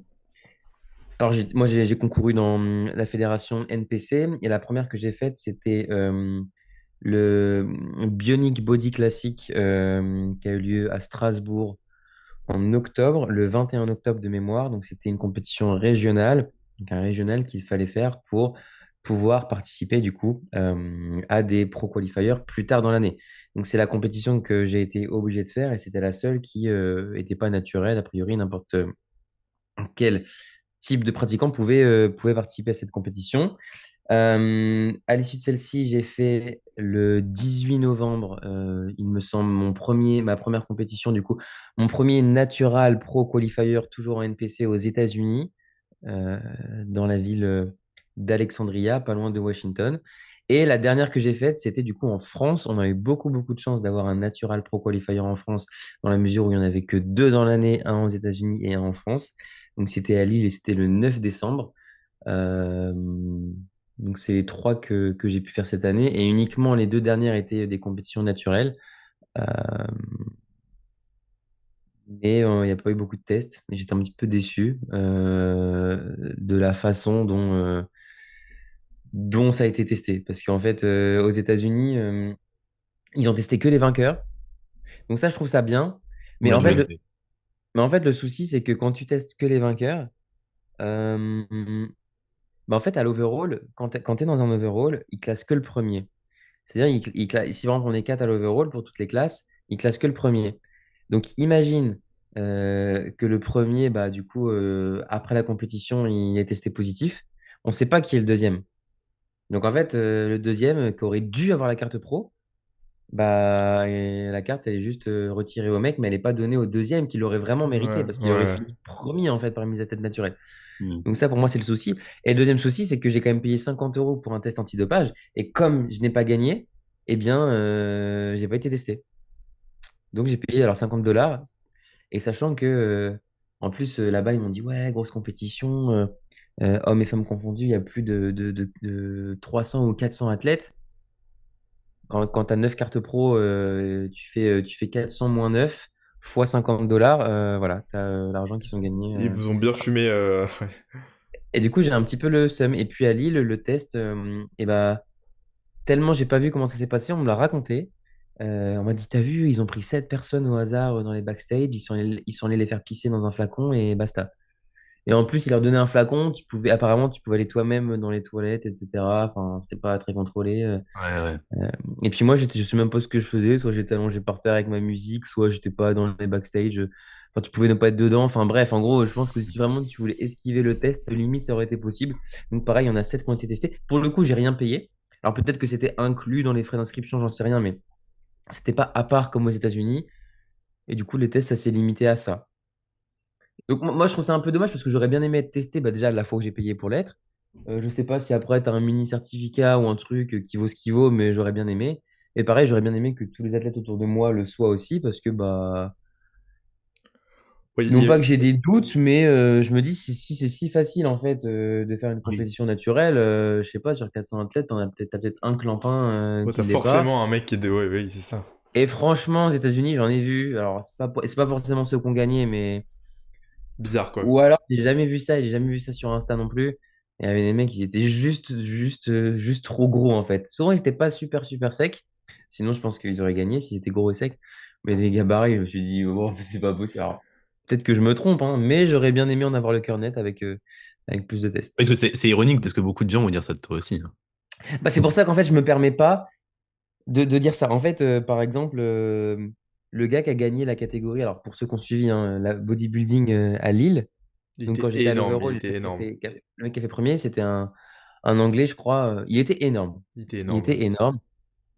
Alors, moi, j'ai concouru dans la fédération NPC et la première que j'ai faite, c'était le Bionic Body Classic qui a eu lieu à Strasbourg en octobre, le 21 octobre de mémoire. Donc, c'était une compétition régionale, donc un régional qu'il fallait faire pour pouvoir participer du coup à des pro qualifiers plus tard dans l'année. Donc, c'est la compétition que j'ai été obligé de faire et c'était la seule qui n'était pas naturelle. A priori, n'importe quel type de pratiquant pouvait participer à cette compétition. À l'issue de celle-ci, j'ai fait le 18 novembre, il me semble, ma première compétition, du coup, mon premier Natural Pro Qualifier, toujours en NPC aux États-Unis, euh, dans la ville d'Alexandria, pas loin de Washington. Et la dernière que j'ai faite, c'était du coup en France. On a eu beaucoup, beaucoup de chance d'avoir un Natural Pro Qualifier en France, dans la mesure où il n'y en avait que deux dans l'année, un aux États-Unis et un en France. Donc c'était à Lille et c'était le 9 décembre. Euh, donc, c'est les trois que j'ai pu faire cette année. Et uniquement les deux dernières étaient des compétitions naturelles. Euh, mais il n'y a pas eu beaucoup de tests. Et j'étais un petit peu déçu de la façon dont ça a été testé. Parce qu'en fait, aux États-Unis, ils ont testé que les vainqueurs. Donc, ça, je trouve ça bien. Mais Ouais, en je fait, vois. le souci, c'est que quand tu testes que les vainqueurs, euh, bah, en fait, à l'overall, quand tu es dans un overall, ils classent que le premier. C'est-à-dire, si par exemple on est 4 à l'overall pour toutes les classes, il classe que le premier. Donc imagine que le premier, bah, du coup, après la compétition, il est testé positif. On ne sait pas qui est le deuxième. Donc en fait, le deuxième qui aurait dû avoir la carte pro, bah, et la carte, elle est juste retirée au mec, mais elle n'est pas donnée au deuxième qui l'aurait vraiment mérité Ouais, parce qu'il aurait ouais. fini premier en fait parmi les tête naturelle. Hmm. Donc ça, pour moi, c'est le souci. Et le deuxième souci, c'est que j'ai quand même payé 50 euros pour un test antidopage. Et comme je n'ai pas gagné, eh bien, j'ai pas été testé. Donc j'ai payé alors 50 $. Et sachant que, en plus, là-bas, ils m'ont dit, ouais, grosse compétition, hommes et femmes confondus, il y a plus de 300 ou 400 athlètes. Quand tu as 9 cartes pro, tu fais 400 moins 9 fois 50 $. Voilà, tu as l'argent qui sont gagnés. Ils vous ont bien fumé. Ouais. Et du coup, j'ai un petit peu le seum. Et puis à Lille, le test, et bah, tellement j'ai pas vu comment ça s'est passé, on me l'a raconté. On m'a dit, t'as vu, ils ont pris 7 personnes au hasard dans les backstage, ils sont allés les faire pisser dans un flacon et basta. Et en plus, ils leur donnaient un flacon, apparemment, tu pouvais aller toi-même dans les toilettes, etc. Enfin, c'était pas très contrôlé. Ouais, ouais. Euh, et puis moi, je sais même pas ce que je faisais. Soit j'étais allongé par terre avec ma musique, soit j'étais pas dans les backstage. Enfin, tu pouvais ne pas être dedans. Enfin bref, en gros, je pense que si vraiment tu voulais esquiver le test, limite, ça aurait été possible. Donc pareil, il y en a 7 qui ont été testés. Pour le coup, j'ai rien payé. Alors peut-être que c'était inclus dans les frais d'inscription, j'en sais rien, mais c'était pas à part comme aux États-Unis. Et du coup, les tests, ça s'est limité à ça. Donc moi, je trouve ça un peu dommage parce que j'aurais bien aimé être testé bah, déjà la fois où j'ai payé pour l'être. Je sais pas si après tu as un mini certificat ou un truc qui vaut ce qu'il vaut, mais j'aurais bien aimé. Et pareil, j'aurais bien aimé que tous les athlètes autour de moi le soient aussi parce que bah Oui, non pas que j'ai des doutes, mais je me dis si c'est si facile en fait de faire une Oui. compétition naturelle, je sais pas sur 400 athlètes, t'as peut-être un clampin ouais, qui t'as l'est pas. forcément un mec qui est. Ouais, oui, c'est ça. Et franchement, aux États-Unis, j'en ai vu. Alors c'est pas forcément ceux qui ont gagné, mais Bizarre, quoi. ou alors, j'ai jamais vu ça, et j'ai jamais vu ça sur Insta non plus. Il y avait des mecs, ils étaient juste trop gros en fait. Souvent, ils étaient pas super, super secs. Sinon, je pense qu'ils auraient gagné s'ils étaient gros et secs. Mais des gabarits, je me suis dit, oh, c'est pas possible. Alors, peut-être que je me trompe, hein, mais j'aurais bien aimé en avoir le cœur net avec plus de tests. Parce que c'est ironique parce que beaucoup de gens vont dire ça de toi aussi, hein. Bah, c'est pour ça qu'en fait, je me permets pas de dire ça. En fait, par exemple, le gars qui a gagné la catégorie, alors pour ceux qui ont suivi hein, la bodybuilding à Lille, Il donc quand était j'étais à énorme, il l'Overall, était énorme. le mec qui a fait premier, c'était un Anglais, je crois. Il était énorme. Il était Il énorme, ouais. était énorme.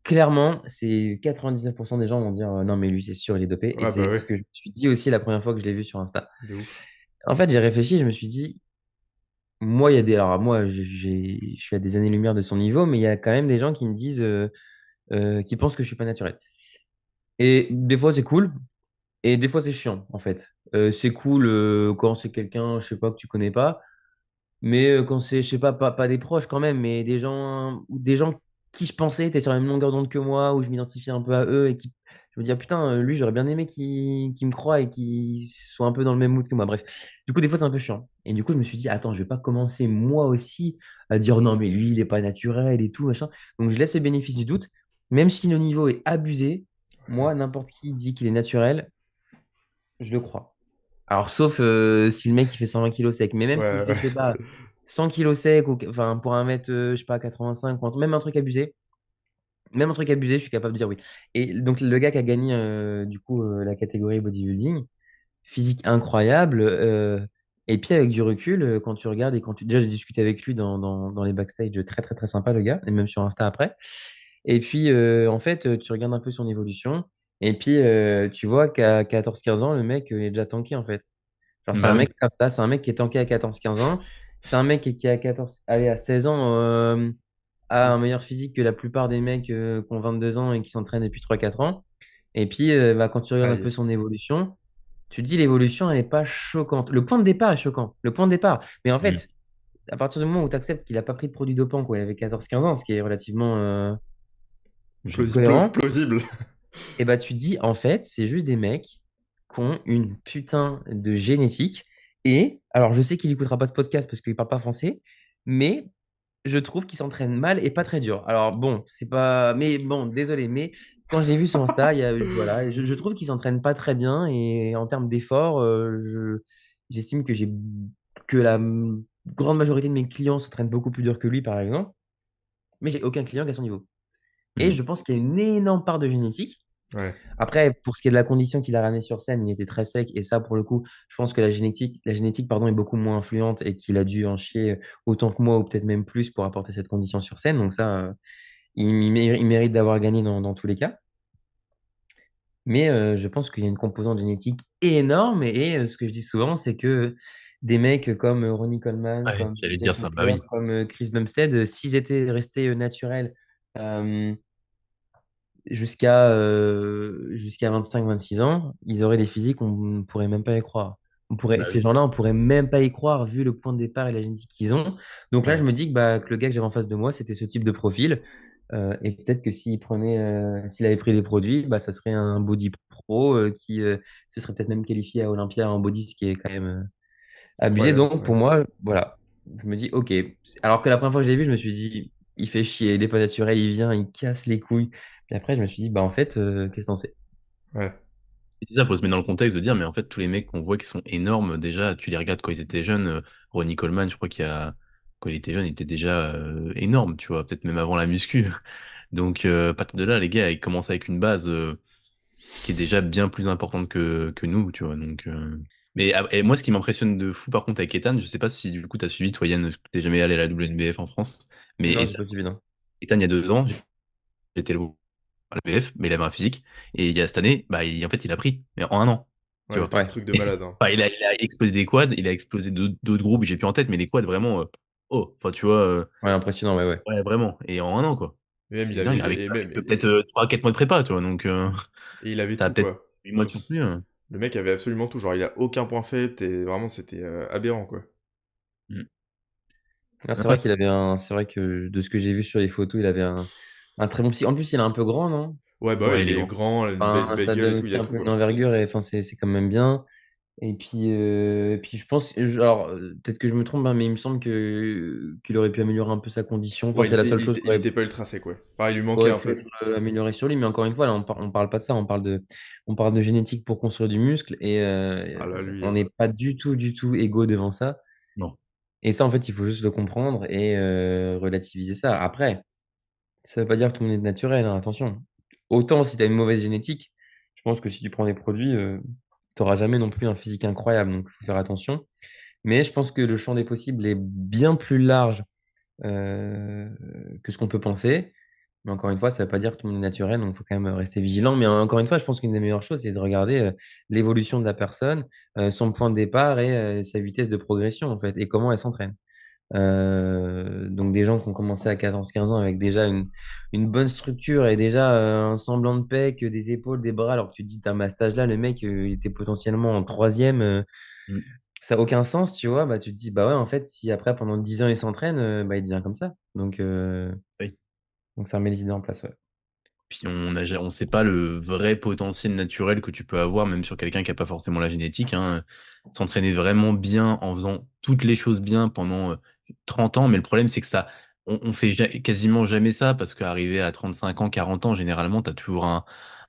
Clairement, c'est 99% des gens vont dire non, mais lui, c'est sûr, il est dopé. Et Ah bah c'est ce ouais, que je me suis dit aussi la première fois que je l'ai vu sur Insta. de ouf. En fait, j'ai réfléchi, je me suis dit, moi, il y a des. Alors, moi, je suis à des années-lumière de son niveau, mais il y a quand même des gens qui me disent, qui pensent que je suis pas naturel. Et des fois, c'est cool, et des fois, c'est chiant, en fait. C'est cool quand c'est quelqu'un, je sais pas, que tu connais pas. Mais quand c'est, je sais pas des proches quand même, mais des gens qui je pensais étaient sur la même longueur d'onde que moi, où je m'identifiais un peu à eux et qui, je me dis, ah, putain, lui, j'aurais bien aimé qu'il me croie et qu'il soit un peu dans le même mood que moi. Bref, du coup, des fois, c'est un peu chiant. Et du coup, je me suis dit, attends, je vais pas commencer moi aussi à dire, non, mais lui, il est pas naturel et tout, machin. Donc, je laisse le bénéfice du doute. Même si le niveau est abusé, Ouais. moi, n'importe qui dit qu'il est naturel, je le crois. Alors, sauf si le mec il fait 120 kilos sec, mais même s'il Ouais, fait, je sais pas, 100 kilos sec, ou, enfin, pour un mètre, je sais pas, 85, même un truc abusé, je suis capable de dire oui. Et donc, le gars qui a gagné, du coup, la catégorie bodybuilding, physique incroyable, et puis avec du recul, quand tu regardes et quand tu. Déjà, j'ai discuté avec lui dans les backstage, très, très, très sympa, le gars, et même sur Insta après. Et puis, en fait, tu regardes un peu son évolution, et puis, tu vois qu'à 14-15 ans, le mec, il est déjà tanké, en fait. Genre, c'est un Bah oui. mec comme ça, c'est un mec qui est tanké à 14-15 ans. C'est un mec qui, à 14, allez, à 16 ans, a un meilleur physique que la plupart des mecs qui ont 22 ans et qui s'entraînent depuis 3-4 ans. Et puis, bah, quand tu regardes un peu aïe. son évolution, tu te dis l'évolution, elle n'est pas choquante. Le point de départ est choquant. Le point de départ. Mais en Mm. fait, à partir du moment où tu acceptes qu'il n'a pas pris de produit dopant quand il avait 14-15 ans, ce qui est relativement Logique. cohérent, Plausible. et bah tu te dis, en fait, c'est juste des mecs qui ont une putain de génétique. Et, alors je sais qu'il n'écoutera pas ce podcast parce qu'il parle pas français, mais je trouve qu'il s'entraîne mal et pas très dur. Alors bon, c'est pas. Mais bon, désolé, mais quand je l'ai vu sur Insta, voilà, je trouve qu'il s'entraîne pas très bien et en termes d'effort, j'estime que la grande majorité de mes clients s'entraînent beaucoup plus dur que lui, par exemple, mais j'ai aucun client qui a son niveau. Et Mm. je pense qu'il y a une énorme part de génétique. Ouais. Après, pour ce qui est de la condition qu'il a ramené sur scène, il était très sec. Et ça, pour le coup, je pense que la génétique, pardon, est beaucoup moins influente et qu'il a dû en chier autant que moi ou peut-être même plus pour apporter cette condition sur scène. Donc ça, il mérite d'avoir gagné dans tous les cas. Mais je pense qu'il y a une composante génétique énorme. Et ce que je dis souvent, c'est que des mecs comme Ronnie Coleman, Ouais, comme j'allais dire Jeff ça. Bah Mockler, oui. comme Chris Bumstead, s'ils étaient restés naturels, euh, jusqu'à 25-26 ans, ils auraient des physiques, on ne pourrait même pas y croire. Bah Ces oui. gens-là, on pourrait même pas y croire vu le point de départ et la génétique qu'ils ont. Donc là, je Ouais. me dis que le gars que j'avais en face de moi, c'était ce type de profil. Et peut-être que s'il avait pris des produits, ça serait un body pro qui se serait peut-être même qualifié à Olympia en body, ce qui est quand même abusé. Incroyable, Donc pour ouais. moi, voilà, je me dis, ok. Alors que la première fois que je l'ai vu, je me suis dit, il fait chier, il est pas naturel, il vient, il casse les couilles. Puis après, je me suis dit, bah en fait, qu'est-ce que t'en sais? Ouais. Et c'est ça, faut se mettre dans le contexte de dire, mais en fait, tous les mecs qu'on voit qui sont énormes, déjà, tu les regardes quand ils étaient jeunes. Ronnie Coleman, je crois quand il était jeune, il était déjà énorme, tu vois, peut-être même avant la muscu. Donc, à partir de là, les gars, ils commencent avec une base qui est déjà bien plus importante que nous, tu vois. Donc, Mais et moi, ce qui m'impressionne de fou, par contre, avec Ethan, je sais pas si du coup, t'as suivi, toi, Yann, parce que t'es jamais allé à la WNBF en France, mais Non, j'ai pas suivi, non. Ethan, il y a 2 ans, j'étais le à la BF, mais il avait un physique. Et il y a cette année, bah, en fait, il a pris, mais en un an. Tu Ouais, vois. Ouais. truc de malade, hein. Enfin, il a explosé des quads, il a explosé d'autres groupes, j'ai plus en tête, mais des quads vraiment, oh, enfin, tu vois, Ouais, impressionnant, ouais, ouais. ouais, vraiment. Et en un an, quoi. Et même, C'est dingue, et même, avec peut-être 3-4 mois de prépa, tu vois. Donc, et il avait t'as tout, peut-être quoi. 8 mois de Sur surplus. Le mec avait absolument tout. Genre, il a aucun point faible. Vraiment, c'était aberrant, quoi. Mm. Ah, c'est vrai Ouais, qu'il avait un. C'est vrai que de ce que j'ai vu sur les photos, il avait un très bon psy. En plus, il est un peu grand, non? Ouais, bah ouais, ouais, il il est est grand. grand, une Enfin, belle ça gueule donne et tout, il aussi a un tout, peu une quoi. envergure et enfin, c'est quand même bien. Et puis je pense, alors peut-être que je me trompe, hein, mais il me semble que qu'il aurait pu améliorer un peu sa condition. Enfin, Ouais, c'est la seule chose il était pas ultra sec, ouais. Pareil, il lui manquait aurait un pu peu. être améliorée sur lui. Mais encore une fois, là, on parle pas de ça, on parle de génétique pour construire du muscle et Ah là, lui. on n'est pas du tout égaux devant ça. Non. Et ça, en fait, il faut juste le comprendre et relativiser ça. Après, ça veut pas dire que tout le monde est naturel, hein, attention. Autant si tu as une mauvaise génétique, je pense que si tu prends des produits, tu n'auras jamais non plus un physique incroyable, donc il faut faire attention. Mais je pense que le champ des possibles est bien plus large euh, que ce qu'on peut penser. Mais encore une fois, ça ne veut pas dire que tout le monde est naturel, donc il faut quand même rester vigilant. Mais encore une fois, je pense qu'une des meilleures choses, c'est de regarder l'évolution de la personne, son point de départ et sa vitesse de progression, en fait, et comment elle s'entraîne. Donc des gens qui ont commencé à 14-15 ans avec déjà une bonne structure et déjà un semblant de pec, des épaules, des bras, alors que tu te dis, à ma stage là, le mec il était potentiellement en troisième, Mm. ça n'a aucun sens, tu vois, bah tu te dis, bah ouais, en fait, si après pendant 10 ans il s'entraîne, bah il devient comme ça. Oui. Donc ça remet les idées en place, ouais. Puis on sait pas le vrai potentiel naturel que tu peux avoir, même sur quelqu'un qui a pas forcément la génétique, hein. S'entraîner vraiment bien en faisant toutes les choses bien pendant 30 ans, mais le problème c'est que on fait quasiment jamais ça parce qu'arrivé à 35 ans, 40 ans, généralement, t'as toujours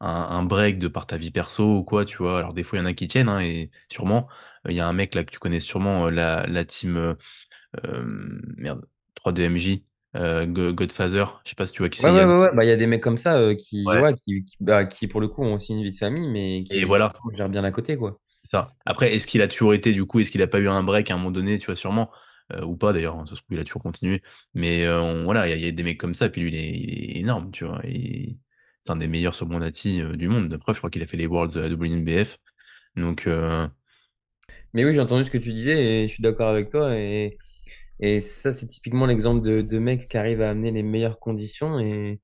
un break de par ta vie perso ou quoi, tu vois. Alors des fois il y en a qui tiennent, hein, et sûrement, il y a un mec là que tu connais sûrement, la team merde, 3DMJ, Godfather, je sais pas si tu vois qui Ouais, c'est, ouais, Yann. ouais, ouais. Bah, il y a des mecs comme ça qui, Ouais. ouais, qui, pour le coup, ont aussi une vie de famille, mais qui Et aussi voilà, gèrent bien à côté, quoi. c'est ça. Après, est-ce qu'il a toujours été, du coup, est-ce qu'il a pas eu un break à un moment donné, tu vois, sûrement, ou pas d'ailleurs, hein, ça se trouve, il a toujours continué. Mais voilà, il y a des mecs comme ça, puis lui, il est énorme, tu vois. C'est un des meilleurs Sobrondati du monde. Après, je crois qu'il a fait les Worlds à WNBF. Donc, Mais oui, j'ai entendu ce que tu disais et je suis d'accord avec toi. Et ça, c'est typiquement l'exemple de mec qui arrive à amener les meilleures conditions. Et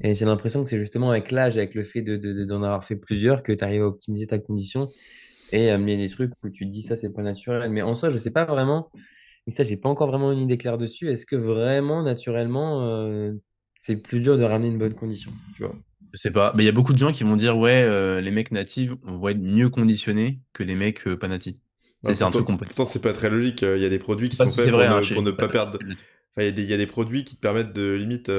j'ai l'impression que c'est justement avec l'âge, avec le fait d'en avoir fait plusieurs, que tu arrives à optimiser ta condition et à amener des trucs où tu te dis ça, c'est pas naturel. Mais en soi, je sais pas vraiment, et ça, j'ai pas encore vraiment une idée claire dessus. Est-ce que vraiment, naturellement, c'est plus dur de ramener une bonne condition, tu vois? je sais pas. Mais il y a beaucoup de gens qui vont dire, ouais, les mecs natifs vont être mieux conditionnés que les mecs pas natifs. Bah, C'est un truc qu'on peut. pourtant, c'est pas très logique. Il y a des produits Je qui sais pas sont si faits c'est vrai, hein, pour ne j'ai pas pas de perdre. là-dessus. Enfin, il y a des produits qui te permettent de limite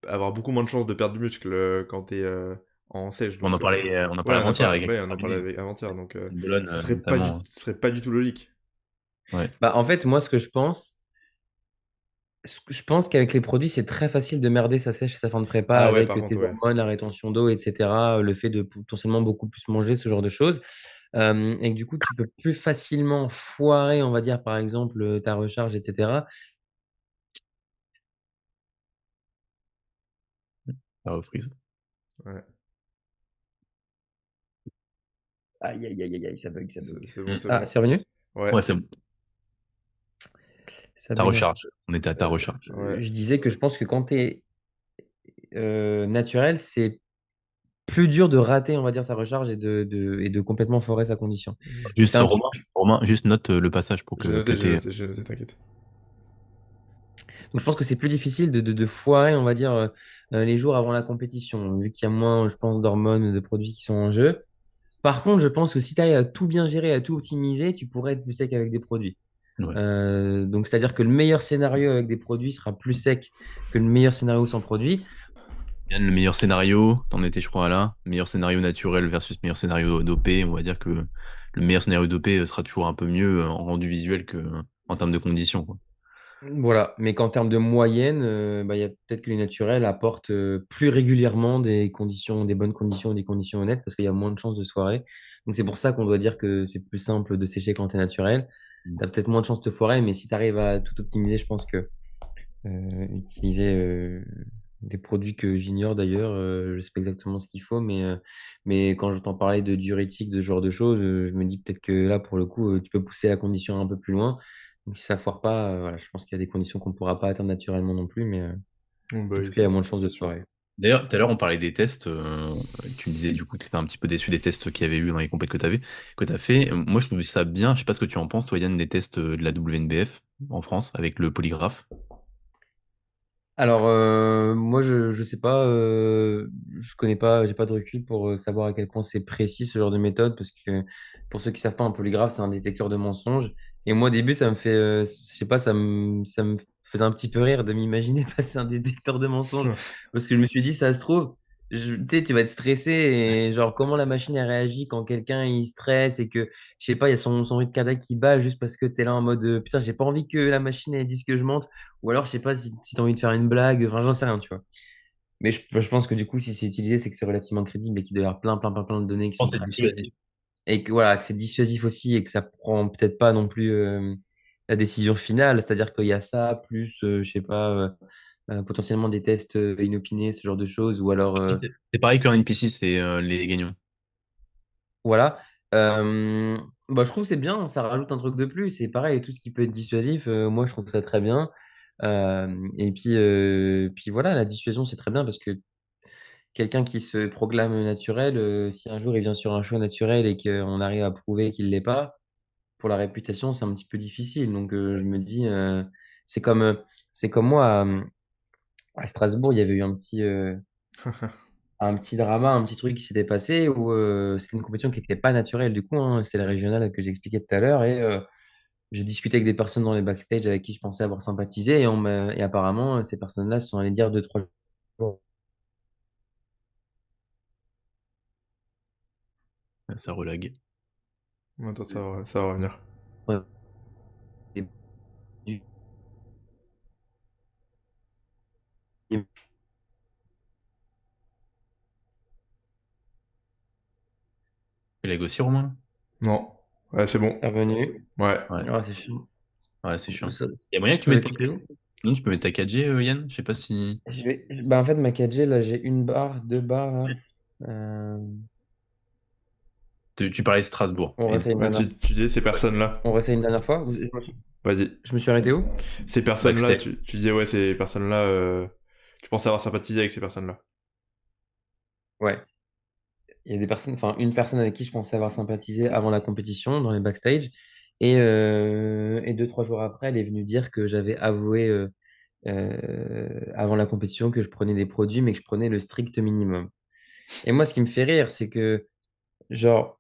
avoir beaucoup moins de chances de perdre du muscle quand t'es en sèche. Donc, On en ouais, parlait avant-hier avec ouais, on en parlait Carabiner, avant-hier. Donc, Bologne notamment. ce serait pas du tout logique. Ouais. Bah, en fait, moi, ce que je pense qu'avec les produits, c'est très facile de merder sa sèche et sa fin de prépa Ah ouais, avec par contre, tes ouais. hormones, la rétention d'eau, etc. Le fait de potentiellement beaucoup plus manger, ce genre de choses. Et que du coup, tu peux plus facilement foirer, on va dire, par exemple, ta recharge, etc. Ça refreeze. Ouais. Aïe, aïe, aïe, aïe, aïe, ça bug, ça bug. C'est bon, Mm. c'est Ah, bon. c'est revenu? Ouais, Ouais, c'est bon. Ça Ta bug un peu. recharge. On était à ta recharge. ouais. Je disais que je pense que quand tu es naturel, c'est plus dur de rater, on va dire, sa recharge et de complètement foirer sa condition. C'est Juste, un peu. Romain, juste note le passage pour que t'aies. J'ai noté, t'inquiète. Donc, je pense que c'est plus difficile de foirer, on va dire, les jours avant la compétition, vu qu'il y a moins, je pense, d'hormones, de produits qui sont en jeu. Par contre, je pense que si tu arrives à tout bien gérer, à tout optimiser, tu pourrais être plus sec avec des produits. Ouais. Donc, c'est-à-dire que le meilleur scénario avec des produits sera plus sec que le meilleur scénario sans produit. Yann, le meilleur scénario, t'en étais, je crois, là. Meilleur scénario naturel versus meilleur scénario dopé. On va dire que le meilleur scénario dopé sera toujours un peu mieux en rendu visuel que en termes de conditions, quoi. Voilà, mais qu'en termes de moyenne, bah, il y a peut-être que les naturels apportent plus régulièrement des conditions, des bonnes conditions ou des conditions honnêtes parce qu'il y a moins de chances de soirée. Donc c'est pour ça qu'on doit dire que c'est plus simple de sécher quand tu es naturel. Mm. Tu as peut-être moins de chances de te foirer, mais si tu arrives à tout optimiser, je pense que utiliser des produits que j'ignore d'ailleurs, je sais pas exactement ce qu'il faut, mais quand j'entends parler de diurétique, de ce genre de choses, je me dis peut-être que là, pour le coup, tu peux pousser la condition un peu plus loin. Donc, si ça foire pas, voilà, je pense qu'il y a des conditions qu'on ne pourra pas atteindre naturellement non plus, mais Bah en oui, tout cas, il y ça, a moins de chances de c'est se sûr. foirer. D'ailleurs, tout à l'heure, on parlait des tests. Tu me disais du coup que tu étais un petit peu déçu des tests qu'il y avait eu dans les compètes que tu as fait. Moi, je trouve ça bien. Je sais pas ce que tu en penses, toi, Yann, des tests de la WNBF en France avec le polygraphe. Alors, moi, je sais pas, je connais pas, j'ai pas de recul pour savoir à quel point c'est précis ce genre de méthode, parce que pour ceux qui savent pas, un polygraphe, c'est un détecteur de mensonges. Et moi, au début, ça me fait, je sais pas, ça me faisait un petit peu rire de m'imaginer passer un détecteur de mensonges, parce que je me suis dit, ça se trouve, tu sais, tu vas être stressé et genre comment la machine elle réagit quand quelqu'un il stresse et que, je sais pas, il y a son rythme cardiaque qui bat juste parce que tu es là en mode, putain, j'ai pas envie que la machine elle dise que je mente. Ou alors, je sais pas si tu as envie de faire une blague, enfin, j'en sais rien, tu vois. Mais je pense que du coup, si c'est utilisé, c'est que c'est relativement crédible et qu'il doit y avoir plein de données qui Je sont pense que c'est traquées. dissuasif. Et que voilà, que c'est dissuasif aussi et que ça prend peut-être pas non plus la décision finale. C'est-à-dire qu'il y a ça, plus, je sais pas, potentiellement des tests inopinés, ce genre de choses. Ou alors, Ça, c'est pareil qu'un NPC, c'est les gagnants. voilà. Euh, Bah, je trouve que c'est bien, ça rajoute un truc de plus. C'est pareil, tout ce qui peut être dissuasif, moi, je trouve ça très bien. Et puis voilà, la dissuasion, c'est très bien parce que quelqu'un qui se proclame naturel, si un jour il vient sur un choix naturel et qu'on arrive à prouver qu'il l'est pas, pour la réputation, c'est un petit peu difficile. Donc je me dis, c'est comme, euh, c'est comme moi à Strasbourg, il y avait eu un petit drama, un petit truc qui s'était passé où c'était une compétition qui n'était pas naturelle du coup, hein, c'est le régional que j'expliquais tout à l'heure et j'ai discuté avec des personnes dans les backstage avec qui je pensais avoir sympathisé et apparemment ces personnes-là se sont allées dire deux, trois jours. Ça relague. Attends, ça va revenir. Et la aussi, Romain? Non. Ouais, c'est bon. C'est revenu. Ouais. Ouais, Ah, c'est chiant. ouais, c'est chiant. Ça, Il y a moyen que tu ça avait mettes ta coupé où? Non, tu peux mettre ta 4G, Yann? Je sais pas si. Bah, en fait, ma 4G, là, j'ai une barre, deux barres, là. Euh, Tu parlais de Strasbourg. on réessaye une Ouais, dernière, tu disais ces personnes-là. on réessaye une dernière fois. Vas-y. Je me suis arrêté où? Ces personnes-là, Backstage. tu disais, ouais, ces personnes-là, tu pensais avoir sympathisé avec ces personnes-là. Ouais. Il y a des personnes, enfin, une personne avec qui je pensais avoir sympathisé avant la compétition, dans les backstage. Et deux, trois jours après, elle est venue dire que j'avais avoué avant la compétition que je prenais des produits, mais que je prenais le strict minimum. Et moi, ce qui me fait rire, c'est que, genre,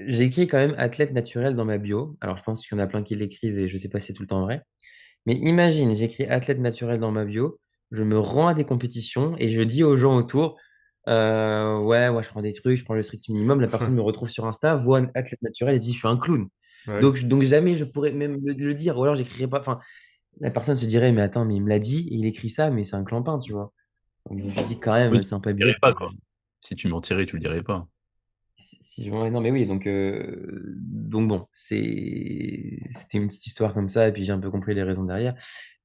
j'ai écrit quand même athlète naturel dans ma bio. Alors, je pense qu'il y en a plein qui l'écrivent et je sais pas si c'est tout le temps vrai. Mais imagine, j'écris athlète naturel dans ma bio, je me rends à des compétitions et je dis aux gens autour, ouais, moi je prends des trucs, je prends le strict minimum. La personne me retrouve sur Insta, voit un athlète naturel et dit, je suis un clown. Ouais. Donc jamais je pourrais même le dire, ou alors j'écrirais pas. Enfin, la personne se dirait, mais attends, mais il me l'a dit, et il écrit ça, mais c'est un clampin, tu vois. Donc je me suis dit, quand Oui, même, tu c'est un peu le dirais abusé. pas, quoi. Si tu mentirais, tu le dirais pas. Ouais, non, mais oui, donc bon, c'était une petite histoire comme ça, et puis j'ai un peu compris les raisons derrière.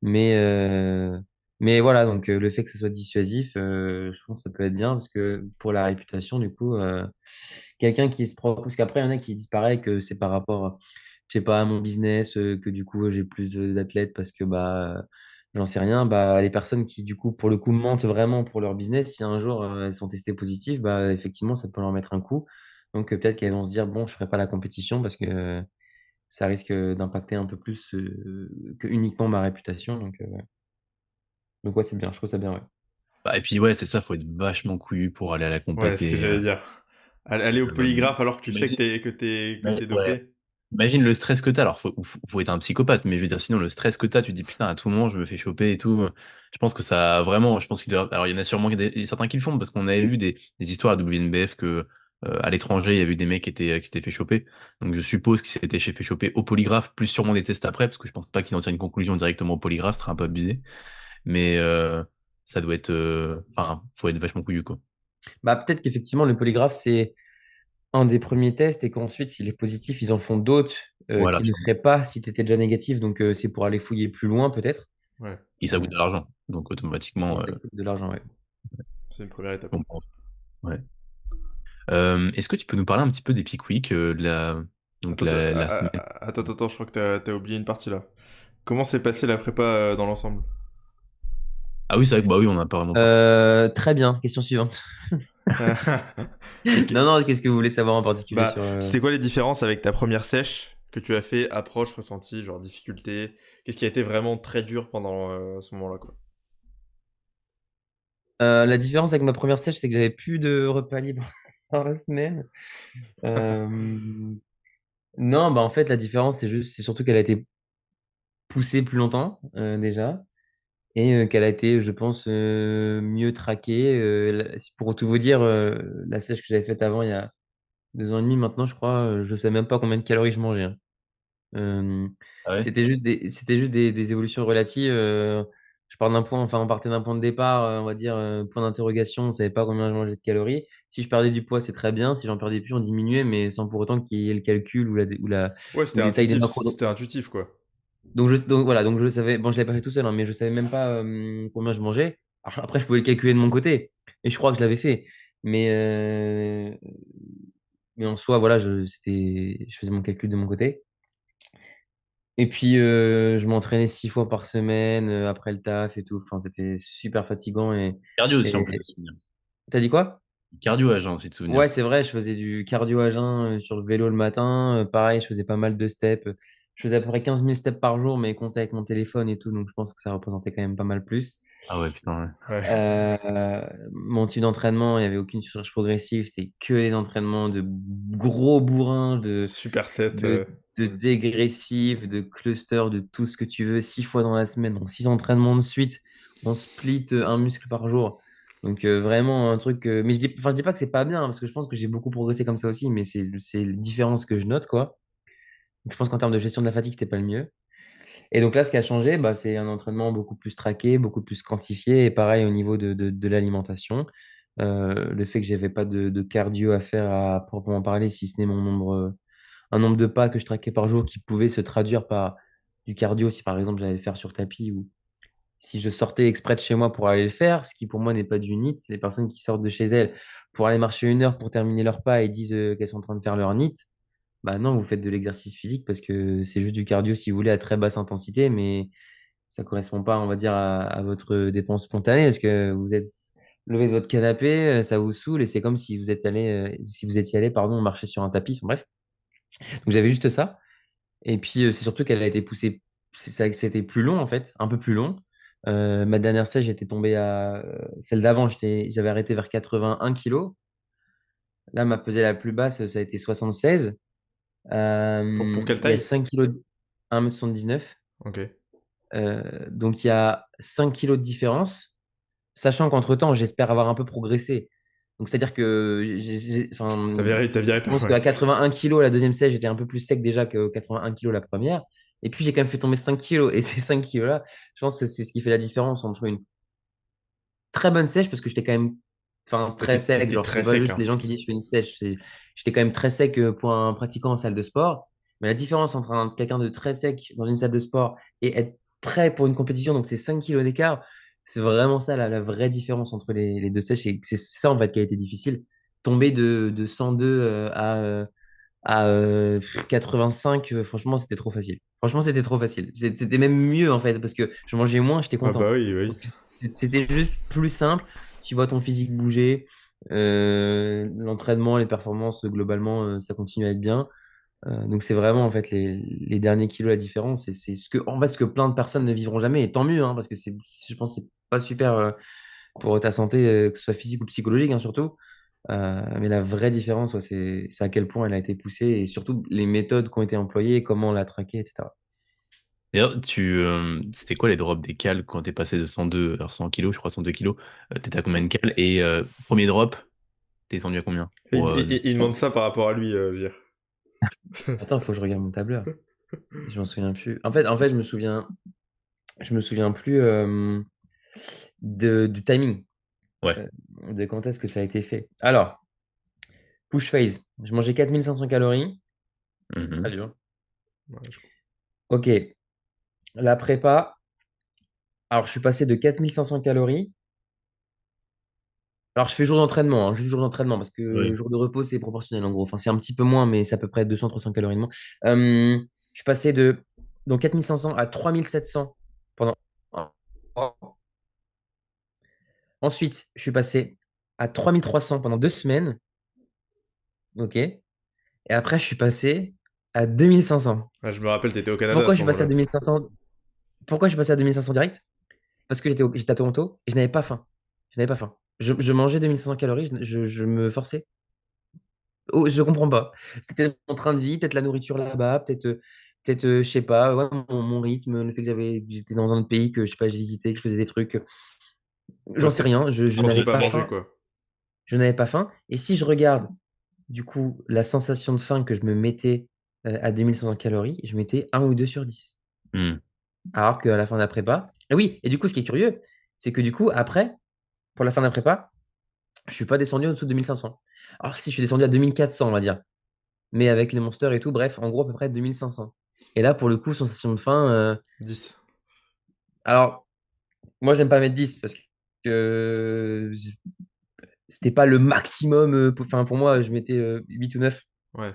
Mais, euh, mais voilà, donc le fait que ce soit dissuasif, je pense que ça peut être bien, parce que pour la réputation, du coup, quelqu'un qui se prend. Parce qu'après, il y en a qui disent pareil, que c'est par rapport, je sais pas, à mon business, que du coup, j'ai plus d'athlètes parce que, bah, j'en sais rien. Bah, les personnes qui, du coup, pour le coup, mentent vraiment pour leur business, si un jour elles sont testées positives, bah, effectivement, ça peut leur mettre un coup. Donc, peut-être qu'elles vont se dire, bon, je ferai pas la compétition parce que ça risque d'impacter un peu plus que uniquement ma réputation. Donc ouais, c'est bien, je trouve ça bien, ouais. Bah, et puis, ouais, c'est ça, faut être vachement couillu pour aller à la Ouais, compète ce que et. j'allais dire. Aller au Euh, polygraphe alors que tu sais que imagine. que t'es Ouais. dopé. Imagine le stress que t'as. Alors, faut être un psychopathe, mais je veux dire, sinon, le stress que t'as, tu te dis, putain, à tout moment, je me fais choper et tout. Je pense que ça, vraiment, je pense alors, il y en a sûrement certains qui le font, parce qu'on avait vu des histoires à WNBF que, à l'étranger, il y a eu des mecs qui s'étaient fait choper. Donc, je suppose qu'ils s'étaient fait choper au polygraphe, plus sûrement des tests après, parce que je pense pas qu'ils en tirent une conclusion directement au polygraphe, ce serait un peu abusé. Mais, ça doit être, enfin, faut être vachement couillu, quoi. Bah, peut-être qu'effectivement, le polygraphe, c'est un des premiers tests et qu'ensuite, s'il est positif, ils en font d'autres Voilà, qui ne seraient pas si tu étais déjà négatif. Donc, c'est pour aller fouiller plus loin, peut-être. Ouais, et ça Euh, coûte de l'argent. Donc, et automatiquement, ça coûte de l'argent, ouais. c'est une première étape. bon, ouais. Est-ce que tu peux nous parler un petit peu des Peak Week, donc Attends, attends, la semaine? attends, je crois que t'as oublié une partie là. Comment s'est passée la prépa dans l'ensemble? Ah oui, c'est vrai que bah oui, on n'a pas vraiment parlé. Très bien. Question suivante. Ok. Non, non, qu'est-ce que vous voulez savoir en particulier Bah, sur... c'était quoi les différences avec ta première sèche que tu as fait, approche, ressenti, genre difficulté? Qu'est-ce qui a été vraiment très dur pendant ce moment-là, quoi? La différence avec ma première sèche, c'est que j'avais plus de repas libres dans la semaine. Euh, Non, bah en fait, la différence, c'est surtout qu'elle a été poussée plus longtemps, déjà, et qu'elle a été, je pense, mieux traquée. Pour tout vous dire, la sèche que j'avais faite avant, il y a 2 ans et demi maintenant, je crois, je sais même pas combien de calories je mangeais, hein. Euh, Ah ouais? c'était juste des évolutions relatives. Je pars d'un point, enfin, on partait d'un point de départ, on va dire, point d'interrogation, on savait pas combien je mangeais de calories. Si je perdais du poids, c'est très bien. Si j'en perdais plus, on diminuait, mais sans pour autant qu'il y ait le calcul Ouais, ou le détail des macros. c'était intuitif, quoi. Donc voilà, donc je savais, bon, je l'avais pas fait tout seul, hein, mais je savais même pas combien je mangeais. Alors, après, je pouvais le calculer de mon côté, et je crois que je l'avais fait. Mais, euh, mais en soi, voilà, je faisais mon calcul de mon côté. Et puis, je m'entraînais 6 fois par semaine après le taf et tout. Enfin, c'était super fatigant. Cardio aussi, en plus de Et... souvenirs. T'as dit quoi? Cardio à jeun aussi de souvenirs. Ouais, c'est vrai, je faisais du cardio à jeun sur le vélo le matin. Pareil, je faisais pas mal de steps. Je faisais à peu près 15 000 steps par jour, mais compté avec mon téléphone et tout. Donc, je pense que ça représentait quand même pas mal plus. Ah ouais, putain, ouais. Ouais. Mon type d'entraînement, il n'y avait aucune surcharge progressive. C'était que des entraînements de gros bourrins, Super set. de dégressifs, de clusters, de tout ce que tu veux, 6 fois dans la semaine, donc 6 entraînements de suite. On split un muscle par jour. Donc vraiment un truc. Mais enfin, je dis pas que c'est pas bien, parce que je pense que j'ai beaucoup progressé comme ça aussi, mais c'est la différence que je note, quoi. Donc, je pense qu'en termes de gestion de la fatigue, c'était pas le mieux. Et donc là, ce qui a changé, bah, c'est un entraînement beaucoup plus traqué, beaucoup plus quantifié, et pareil au niveau de l'alimentation. Le fait que j'avais pas de cardio à faire à proprement parler, si ce n'est un nombre de pas que je traquais par jour qui pouvait se traduire par du cardio si par exemple j'allais le faire sur tapis ou si je sortais exprès de chez moi pour aller le faire, ce qui pour moi n'est pas du NEAT. C'est les personnes qui sortent de chez elles pour aller marcher 1 heure pour terminer leur pas et disent qu'elles sont en train de faire leur NEAT. Bah non, vous faites de l'exercice physique parce que c'est juste du cardio si vous voulez à très basse intensité, mais ça correspond pas, on va dire, à votre dépense spontanée parce que vous êtes levé de votre canapé, ça vous saoule et c'est comme si vous êtes allé, si vous étiez allé, pardon, marcher sur un tapis. Enfin, bref. Donc j'avais juste ça. Et puis c'est surtout qu'elle a été poussée, c'était plus long en fait, un peu plus long. Ma dernière sèche, j'étais tombé à celle d'avant, j'avais arrêté vers 81 kilos. Là, ma pesée la plus basse, ça a été 76. Pour quelle Il y a taille? 5 kilos, 1,79 m. Ok. Donc il y a 5 kilos de différence, sachant qu'entre-temps, j'espère avoir un peu progressé. Donc c'est-à-dire que enfin, T'as viré je pas, pense ouais. qu'à 81 kilos, la deuxième sèche, j'étais un peu plus sec déjà que 81 kilos la première. Et puis j'ai quand même fait tomber 5 kilos. Et ces 5 kilos-là, je pense que c'est ce qui fait la différence entre une très bonne sèche, parce que j'étais quand même très sec. T'étais Genre, c'est très pas sec, juste hein. les gens qui disent je fais une sèche. J'étais quand même très sec pour un pratiquant en salle de sport. Mais la différence entre quelqu'un de très sec dans une salle de sport et être prêt pour une compétition, donc c'est 5 kilos d'écart, c'est vraiment ça la vraie différence entre les deux sèches. Et c'est ça en fait qui a été difficile. Tomber de 102 à 85, franchement, c'était trop facile. Franchement, c'était trop facile. C'était même mieux en fait, parce que je mangeais moins, j'étais Ah bah content. oui, Donc, oui. c'était juste plus simple. Tu vois ton physique bouger, l'entraînement, les performances, globalement, ça continue à être bien. Donc, c'est vraiment en fait les derniers kilos la différence. Et c'est en fait, ce que plein de personnes ne vivront jamais. Et tant mieux, hein, parce que je pense que c'est pas super pour ta santé, que ce soit physique ou psychologique, hein, surtout. Mais la vraie différence, ouais, c'est à quel point elle a été poussée et surtout les méthodes qui ont été employées, comment on l'a traquée, etc. D'ailleurs, c'était quoi les drops des cales quand t'es passé de 102, alors 100 kilos, je crois 102 kilos, t'étais à combien de cales? Et premier drop, t'es descendu à combien? Et Pour, il demande ça par rapport à lui, Vir. Attends, il faut que je regarde mon tableur. Je m'en souviens plus. En fait, je me souviens plus du timing, ouais. euh, de quand est-ce que ça a été fait. Alors, push phase, je mangeais 4500 calories. Très Mhm. dur. Ouais, Ok, la prépa. Alors, je suis passé de 4500 calories. Alors, je fais jour d'entraînement, juste jour d'entraînement, parce que Oui. jour de repos, c'est proportionnel en gros. Enfin, c'est un petit peu moins, mais c'est à peu près 200-300 calories de moins. Je suis passé de donc 4500 à 3700 pendant un mois. Ensuite, je suis passé à 3300 pendant 2 semaines. OK. Et après, je suis passé à 2500. Ah, je me rappelle, t'étais au Canada à Pourquoi ce je suis passé à moment-là. 2500? Pourquoi je suis passé à 2500 direct? Parce que j'étais à Toronto et je n'avais pas faim. Je n'avais pas faim. Je mangeais 2500 calories, je me forçais. Oh, je comprends pas. C'était mon train de vie, peut-être la nourriture là-bas, peut-être, je sais pas, ouais, mon rythme, le fait que j'étais dans un autre pays, que je sais pas, j'ai visité, que je faisais des trucs. Ouais, J'en sais rien, tu je pensais n'avais pas à pas manger, faim. quoi. Je n'avais pas faim. Et si je regarde, du coup, la sensation de faim que je me mettais à 2500 calories, je mettais 1 ou 2 sur 10. Hmm. Alors qu'à la fin de la prépa, et oui, et du coup, ce qui est curieux, c'est que du coup, après, pour la fin de la prépa, je suis pas descendu en dessous de 2500. Alors si, je suis descendu à 2400, on va dire. Mais avec les monsters et tout, bref, en gros, à peu près 2500. Et là, pour le coup, sensation de faim. 10. Alors, moi, j'aime pas mettre 10 parce que c'était pas le maximum. Enfin, pour moi, je mettais 8 ou 9. Ouais,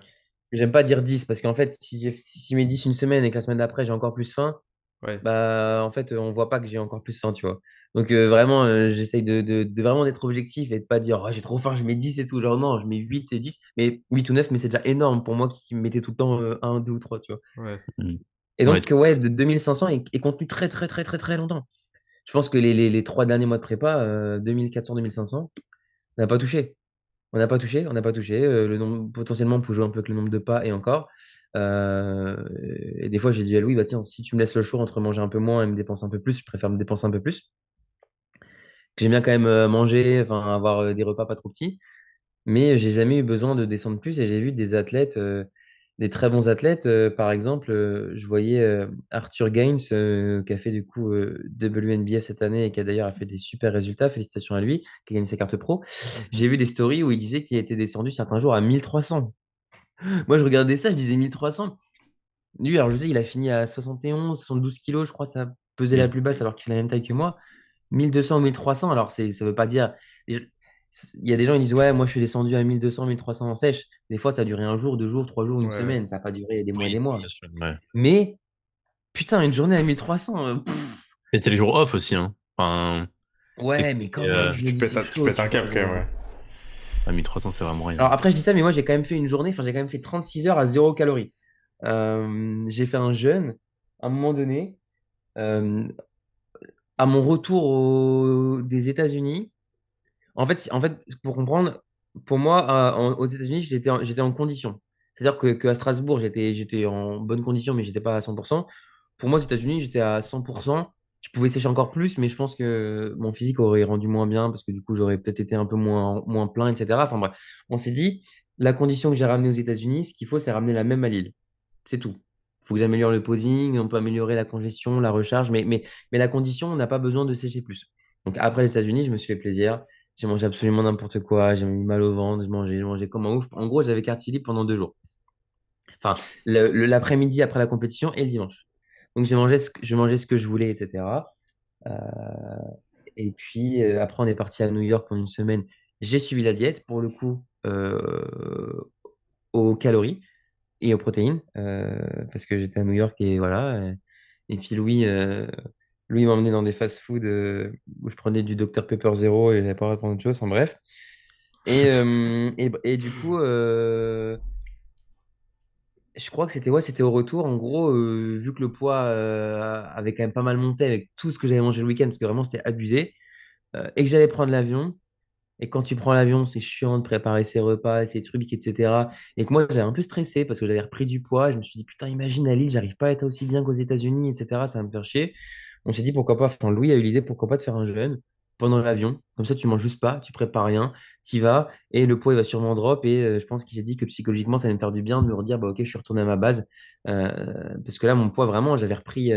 J'aime pas dire 10 parce qu'en fait, si je mets 10 une semaine et que la semaine d'après, j'ai encore plus faim, ouais. bah, en fait, on voit pas que j'ai encore plus faim, tu vois. Donc, vraiment, j'essaye de vraiment d'être objectif et de pas dire, oh, j'ai trop faim, je mets 10 et tout. Genre, non, je mets 8 et 10, mais 8 ou 9, mais c'est déjà énorme pour moi qui mettais tout le temps 1, 2 ou 3, tu vois. Ouais. Hmm. Et Ouais, donc, ouais, de 2500 est contenu très, très, très, très, très longtemps. Je pense que les 3 derniers mois de prépa, 2400, 2500, on n'a pas touché. On n'a pas touché, on n'a pas touché. Le nombre, potentiellement, on peut jouer un peu avec le nombre de pas et encore. Euh, et des fois, j'ai dit à Louis, bah tiens, si tu me laisses le choix entre manger un peu moins et me dépenser un peu plus, je préfère me dépenser un peu plus. J'aime bien quand même manger, enfin avoir des repas pas trop petits, mais j'ai jamais eu besoin de descendre plus et j'ai vu des athlètes, des très bons athlètes. Par exemple, je voyais Arthur Gaines qui a fait du coup WNBF cette année et qui a d'ailleurs a fait des super résultats. Félicitations à lui, qui a gagné sa carte pro. Mhm. J'ai vu des stories où il disait qu'il était descendu certains jours à 1300. Moi, je regardais ça, je disais 1300. Lui, alors je sais, il a fini à 71, 72 kilos, je crois, ça pesait la hmm. plus basse alors qu'il fait la même taille que moi. 1200 ou 1300, alors ça veut pas dire. Il y a des gens qui disent, ouais, moi je suis descendu à 1200, 1300 en sèche. Des fois, ça a duré un jour, 2 jours, 3 jours, une Ouais. semaine. Ça n'a pas duré des mois et des Oui, mois. bien sûr. Ouais. Mais putain, une journée à 1300, Et c'est les jours off aussi, hein. Enfin, tu sais que ouais, mais quand Ouais, même, c'est, je me dis, c'est tu chaud, pètes tu un vois. câble quand même, ouais. 1300, c'est vraiment rien. Alors après, je dis ça, mais moi j'ai quand même fait une journée, enfin j'ai quand même fait 36 heures à 0 calories. J'ai fait un jeûne à un moment donné. euh, à mon retour des États-Unis. En fait, pour comprendre, pour moi, aux États-Unis, j'étais en condition. C'est-à-dire que à Strasbourg, j'étais en bonne condition, mais j'étais pas à 100%. Pour moi, aux États-Unis, j'étais à 100%. Je pouvais sécher encore plus, mais je pense que mon physique aurait rendu moins bien parce que du coup, j'aurais peut-être été un peu moins plein, etc. Enfin bref, on s'est dit, la condition que j'ai ramenée aux États-Unis, ce qu'il faut, c'est ramener la même à Lille. C'est tout. Il faut que j'améliore le posing, on peut améliorer la congestion, la recharge, mais la condition, on n'a pas besoin de sécher plus. Donc après les États-Unis, je me suis fait plaisir. J'ai mangé absolument n'importe quoi. J'ai eu mal au ventre. J'ai mangé comme un ouf. En gros, j'avais quartier libre pendant 2 jours. Enfin, l'après-midi après la compétition et le dimanche. Donc je mangeais ce que je voulais, etc. Euh, et puis après, on est parti à New York pendant une semaine. J'ai suivi la diète pour le coup aux calories et aux protéines parce que j'étais à New York et voilà. Et puis Louis m'a emmené dans des fast-food où je prenais du Dr Pepper zéro et j'avais pas le droit de prendre autre chose. En bref. Et du coup, je crois que c'était au retour. En gros, vu que le poids avait quand même pas mal monté avec tout ce que j'avais mangé le week-end, parce que vraiment c'était abusé, et que j'allais prendre l'avion, Et quand tu prends l'avion, c'est chiant de préparer ses repas, ses trucs, etc. Et que moi, j'avais un peu stressé parce que j'avais repris du poids. Je me suis dit, putain, imagine à Lille, j'arrive pas à être aussi bien qu'aux États-Unis, etc. Ça va me faire chier. On s'est dit, pourquoi pas, enfin, Louis a eu l'idée, pourquoi pas de faire un jeûne pendant l'avion. Comme ça, tu manges juste pas, tu prépares rien, tu y vas et le poids, il va sûrement drop. Et je pense qu'il s'est dit que psychologiquement, ça allait me faire du bien de me redire, bah, ok, je suis retourné à ma base. Parce que là, mon poids, vraiment, j'avais repris.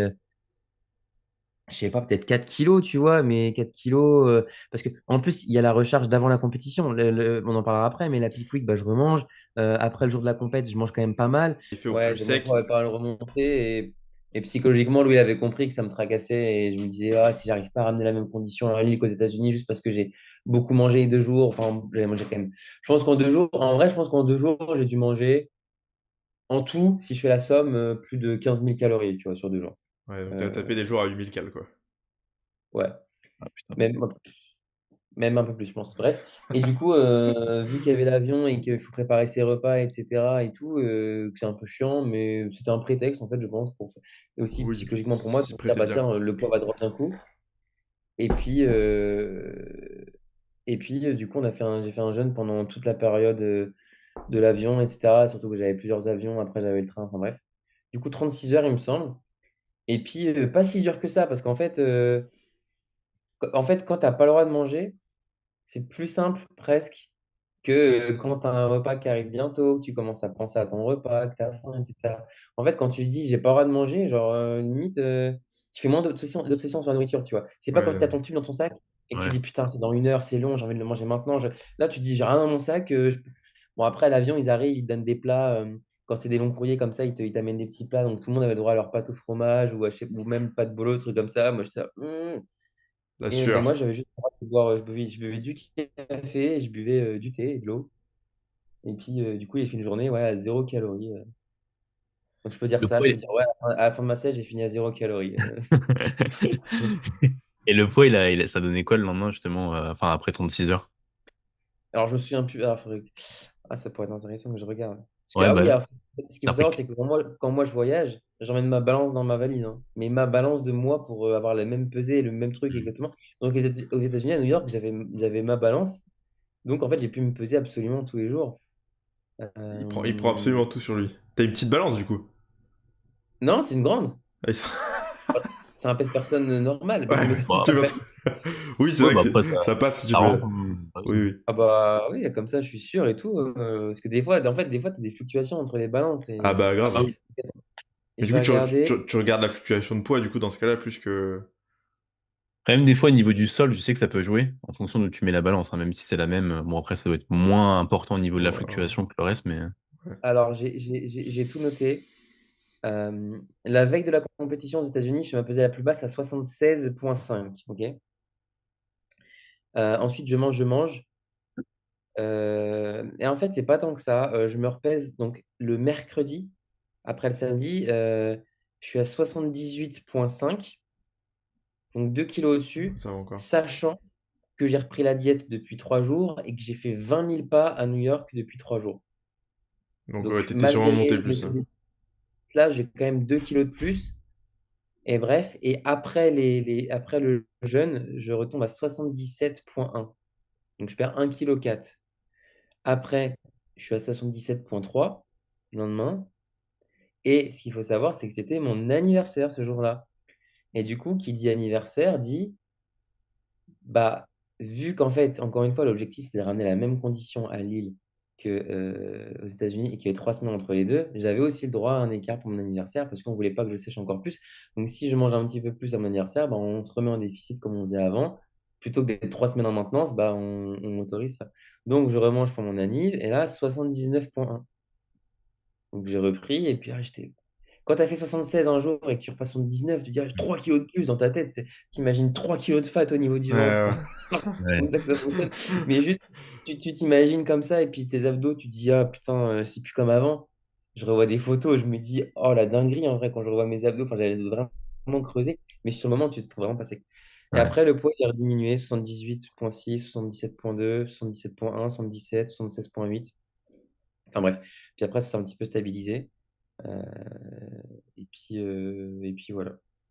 Je sais pas, peut-être 4 kilos, tu vois, mais 4 kilos. Parce que en plus, il y a la recharge d'avant la compétition. On en parlera après, mais la peak week, bah, je remange. Après le jour de la compète, je mange quand même pas mal. Il fait au plus Ouais, mon poids sec. avait pas mal remonté. Et psychologiquement, lui, il avait compris que ça me tracassait. Et je me disais, ah, si j'arrive pas à ramener la même condition à Lille qu'aux États-Unis, juste parce que j'ai beaucoup mangé 2 jours. Enfin, j'avais mangé quand même. Je pense qu'en 2 jours, en vrai, je pense qu'en 2 jours, j'ai dû manger en tout, si je fais la somme, plus de 15 000 calories, tu vois, sur 2 jours. Ouais, donc t'as Euh, tapé des jours à 8000 cales, quoi. ouais. Ah, putain. Même, Même un peu plus, je pense. Bref. Et du coup, vu qu'il y avait l'avion et qu'il faut préparer ses repas, etc. et tout, que c'est un peu chiant, mais c'était un prétexte, en fait, je pense, et aussi Oui, psychologiquement pour moi, s'y pour dire, prêtait bah bien, tiens, quoi. le poids va drop d'un coup. Et puis, du coup, j'ai fait un jeûne pendant toute la période de l'avion, etc. Surtout que j'avais plusieurs avions, après j'avais le train, enfin bref. Du coup, 36 heures, il me semble. Et puis, pas si dur que ça, parce qu'en fait, quand tu n'as pas le droit de manger, c'est plus simple presque que quand tu as un repas qui arrive bientôt, que tu commences à penser à ton repas, que tu as faim, etc. En fait, quand tu dis j'ai pas le droit de manger, genre limite, tu fais moins d'obsession sur la nourriture, tu vois. C'est pas comme si tu as Ouais, ton tube dans ton sac et que tu Ouais. dis putain, c'est dans 1 heure, c'est long, j'ai envie de le manger maintenant. Là, tu dis j'ai rien dans mon sac. Bon, après, à l'avion, ils arrivent, ils te donnent des plats. Quand c'est des longs courriers comme ça, ils t'amènent des petits plats. Donc tout le monde avait le droit à leur pâte au fromage ou même pas de bolo, trucs comme ça. Moi, j'étais là, la et ben sueur. moi, j'avais juste le droit de boire, je buvais du café, et je buvais du thé et de l'eau. Et puis, du coup, j'ai fait une journée ouais, à 0 calorie. Donc, je peux dire Le ça, poids, je peux dire, ouais, à la fin de ma sèche, j'ai fini à 0 calorie. Et le poids, ça donnait quoi le lendemain, justement, enfin, après ton 6 heures? Alors, je me souviens plus. Ah, ça pourrait être intéressant que je regarde. Parce que, Ouais, ah bah, oui, alors, ce qu'il t'as faut pris. savoir, c'est que quand moi, je voyage, j'emmène ma balance dans ma valise, hein. Mais ma balance de moi pour avoir la même pesée et le même truc exactement. Donc, aux États-Unis, à New York, j'avais ma balance. Donc, en fait, j'ai pu me peser absolument tous les jours. Il prend Euh, absolument tout sur lui. T'as une petite balance, du coup. Non, c'est une grande. Ah, C'est un pèse-personne normal. Ouais, Mais Bon, tu vois. Oui, c'est ouais, vrai bah que après, ça passe si tu ça peux. rentre. Ah Oui, oui. oui. ah bah oui, comme ça, je suis sûr et tout. Parce que des fois, en fait, des fois, tu as des fluctuations entre les balances. Ah bah Ah grave. oui. Et Mais je du vais coup, tu, regarder. tu- tu regardes la fluctuation de poids, du coup, dans ce cas-là, plus que... Quand même, des fois, au niveau du sol, je sais que ça peut jouer en fonction de où tu mets la balance, hein, même si c'est la même. Bon, après, ça doit être moins important au niveau de la Ouais, fluctuation que le reste, mais. ouais. Alors, j'ai tout noté. La veille de la compétition aux États-Unis, je me pesé la plus basse à 76,5. Ok. Ensuite, je mange, je mange. Et en fait, c'est pas tant que ça. Je me repèse donc le mercredi, après le samedi, je suis à 78,5. Donc 2 kilos au-dessus, Ça va encore. sachant que j'ai repris la diète depuis 3 jours et que j'ai fait 20 000 pas à New York depuis 3 jours. Donc, ouais, Donc t'étais sûrement monté malgré plus, ce là. là, j'ai quand même 2 kilos de plus. Et bref, et après, après le jeûne, je retombe à 77,1. Donc je perds 1,4 kg. Après, je suis à 77,3 le lendemain. Et ce qu'il faut savoir, c'est que c'était mon anniversaire ce jour-là. Et du coup, qui dit anniversaire dit bah, vu qu'en fait, encore une fois, l'objectif, c'était de ramener la même condition à Lille qu'aux États-Unis et qu'il y avait 3 semaines entre les deux, j'avais aussi le droit à un écart pour mon anniversaire parce qu'on ne voulait pas que je sèche encore plus. Donc, si je mange un petit peu plus à mon anniversaire, bah, on se remet en déficit comme on faisait avant. Plutôt que d'être 3 semaines en maintenance, bah, on autorise ça. Donc, je remange pour mon anniv et là, 79,1. Donc, j'ai repris et puis j'étais. Quand tu as fait 76 un jour et que tu repasses 79, tu dis ah, 3 kilos de plus dans ta tête. T'imagines 3 kilos de fat au niveau du Ouais, ventre. ouais. C'est Ouais. comme ça que ça fonctionne. Mais juste, tu t'imagines comme ça et puis tes abdos, tu te dis ah putain, c'est plus comme avant. Je revois des photos, je me dis oh la dinguerie en vrai quand je revois mes abdos. Enfin, j'avais vraiment creusé. Mais sur le moment, tu te trouves vraiment pas sec. Et Ouais. après, le poids, il a diminué 78,6, 77,2, 77,1, 77, 76,8. Enfin bref. Puis après, ça s'est un petit peu stabilisé. Euh, et puis voilà.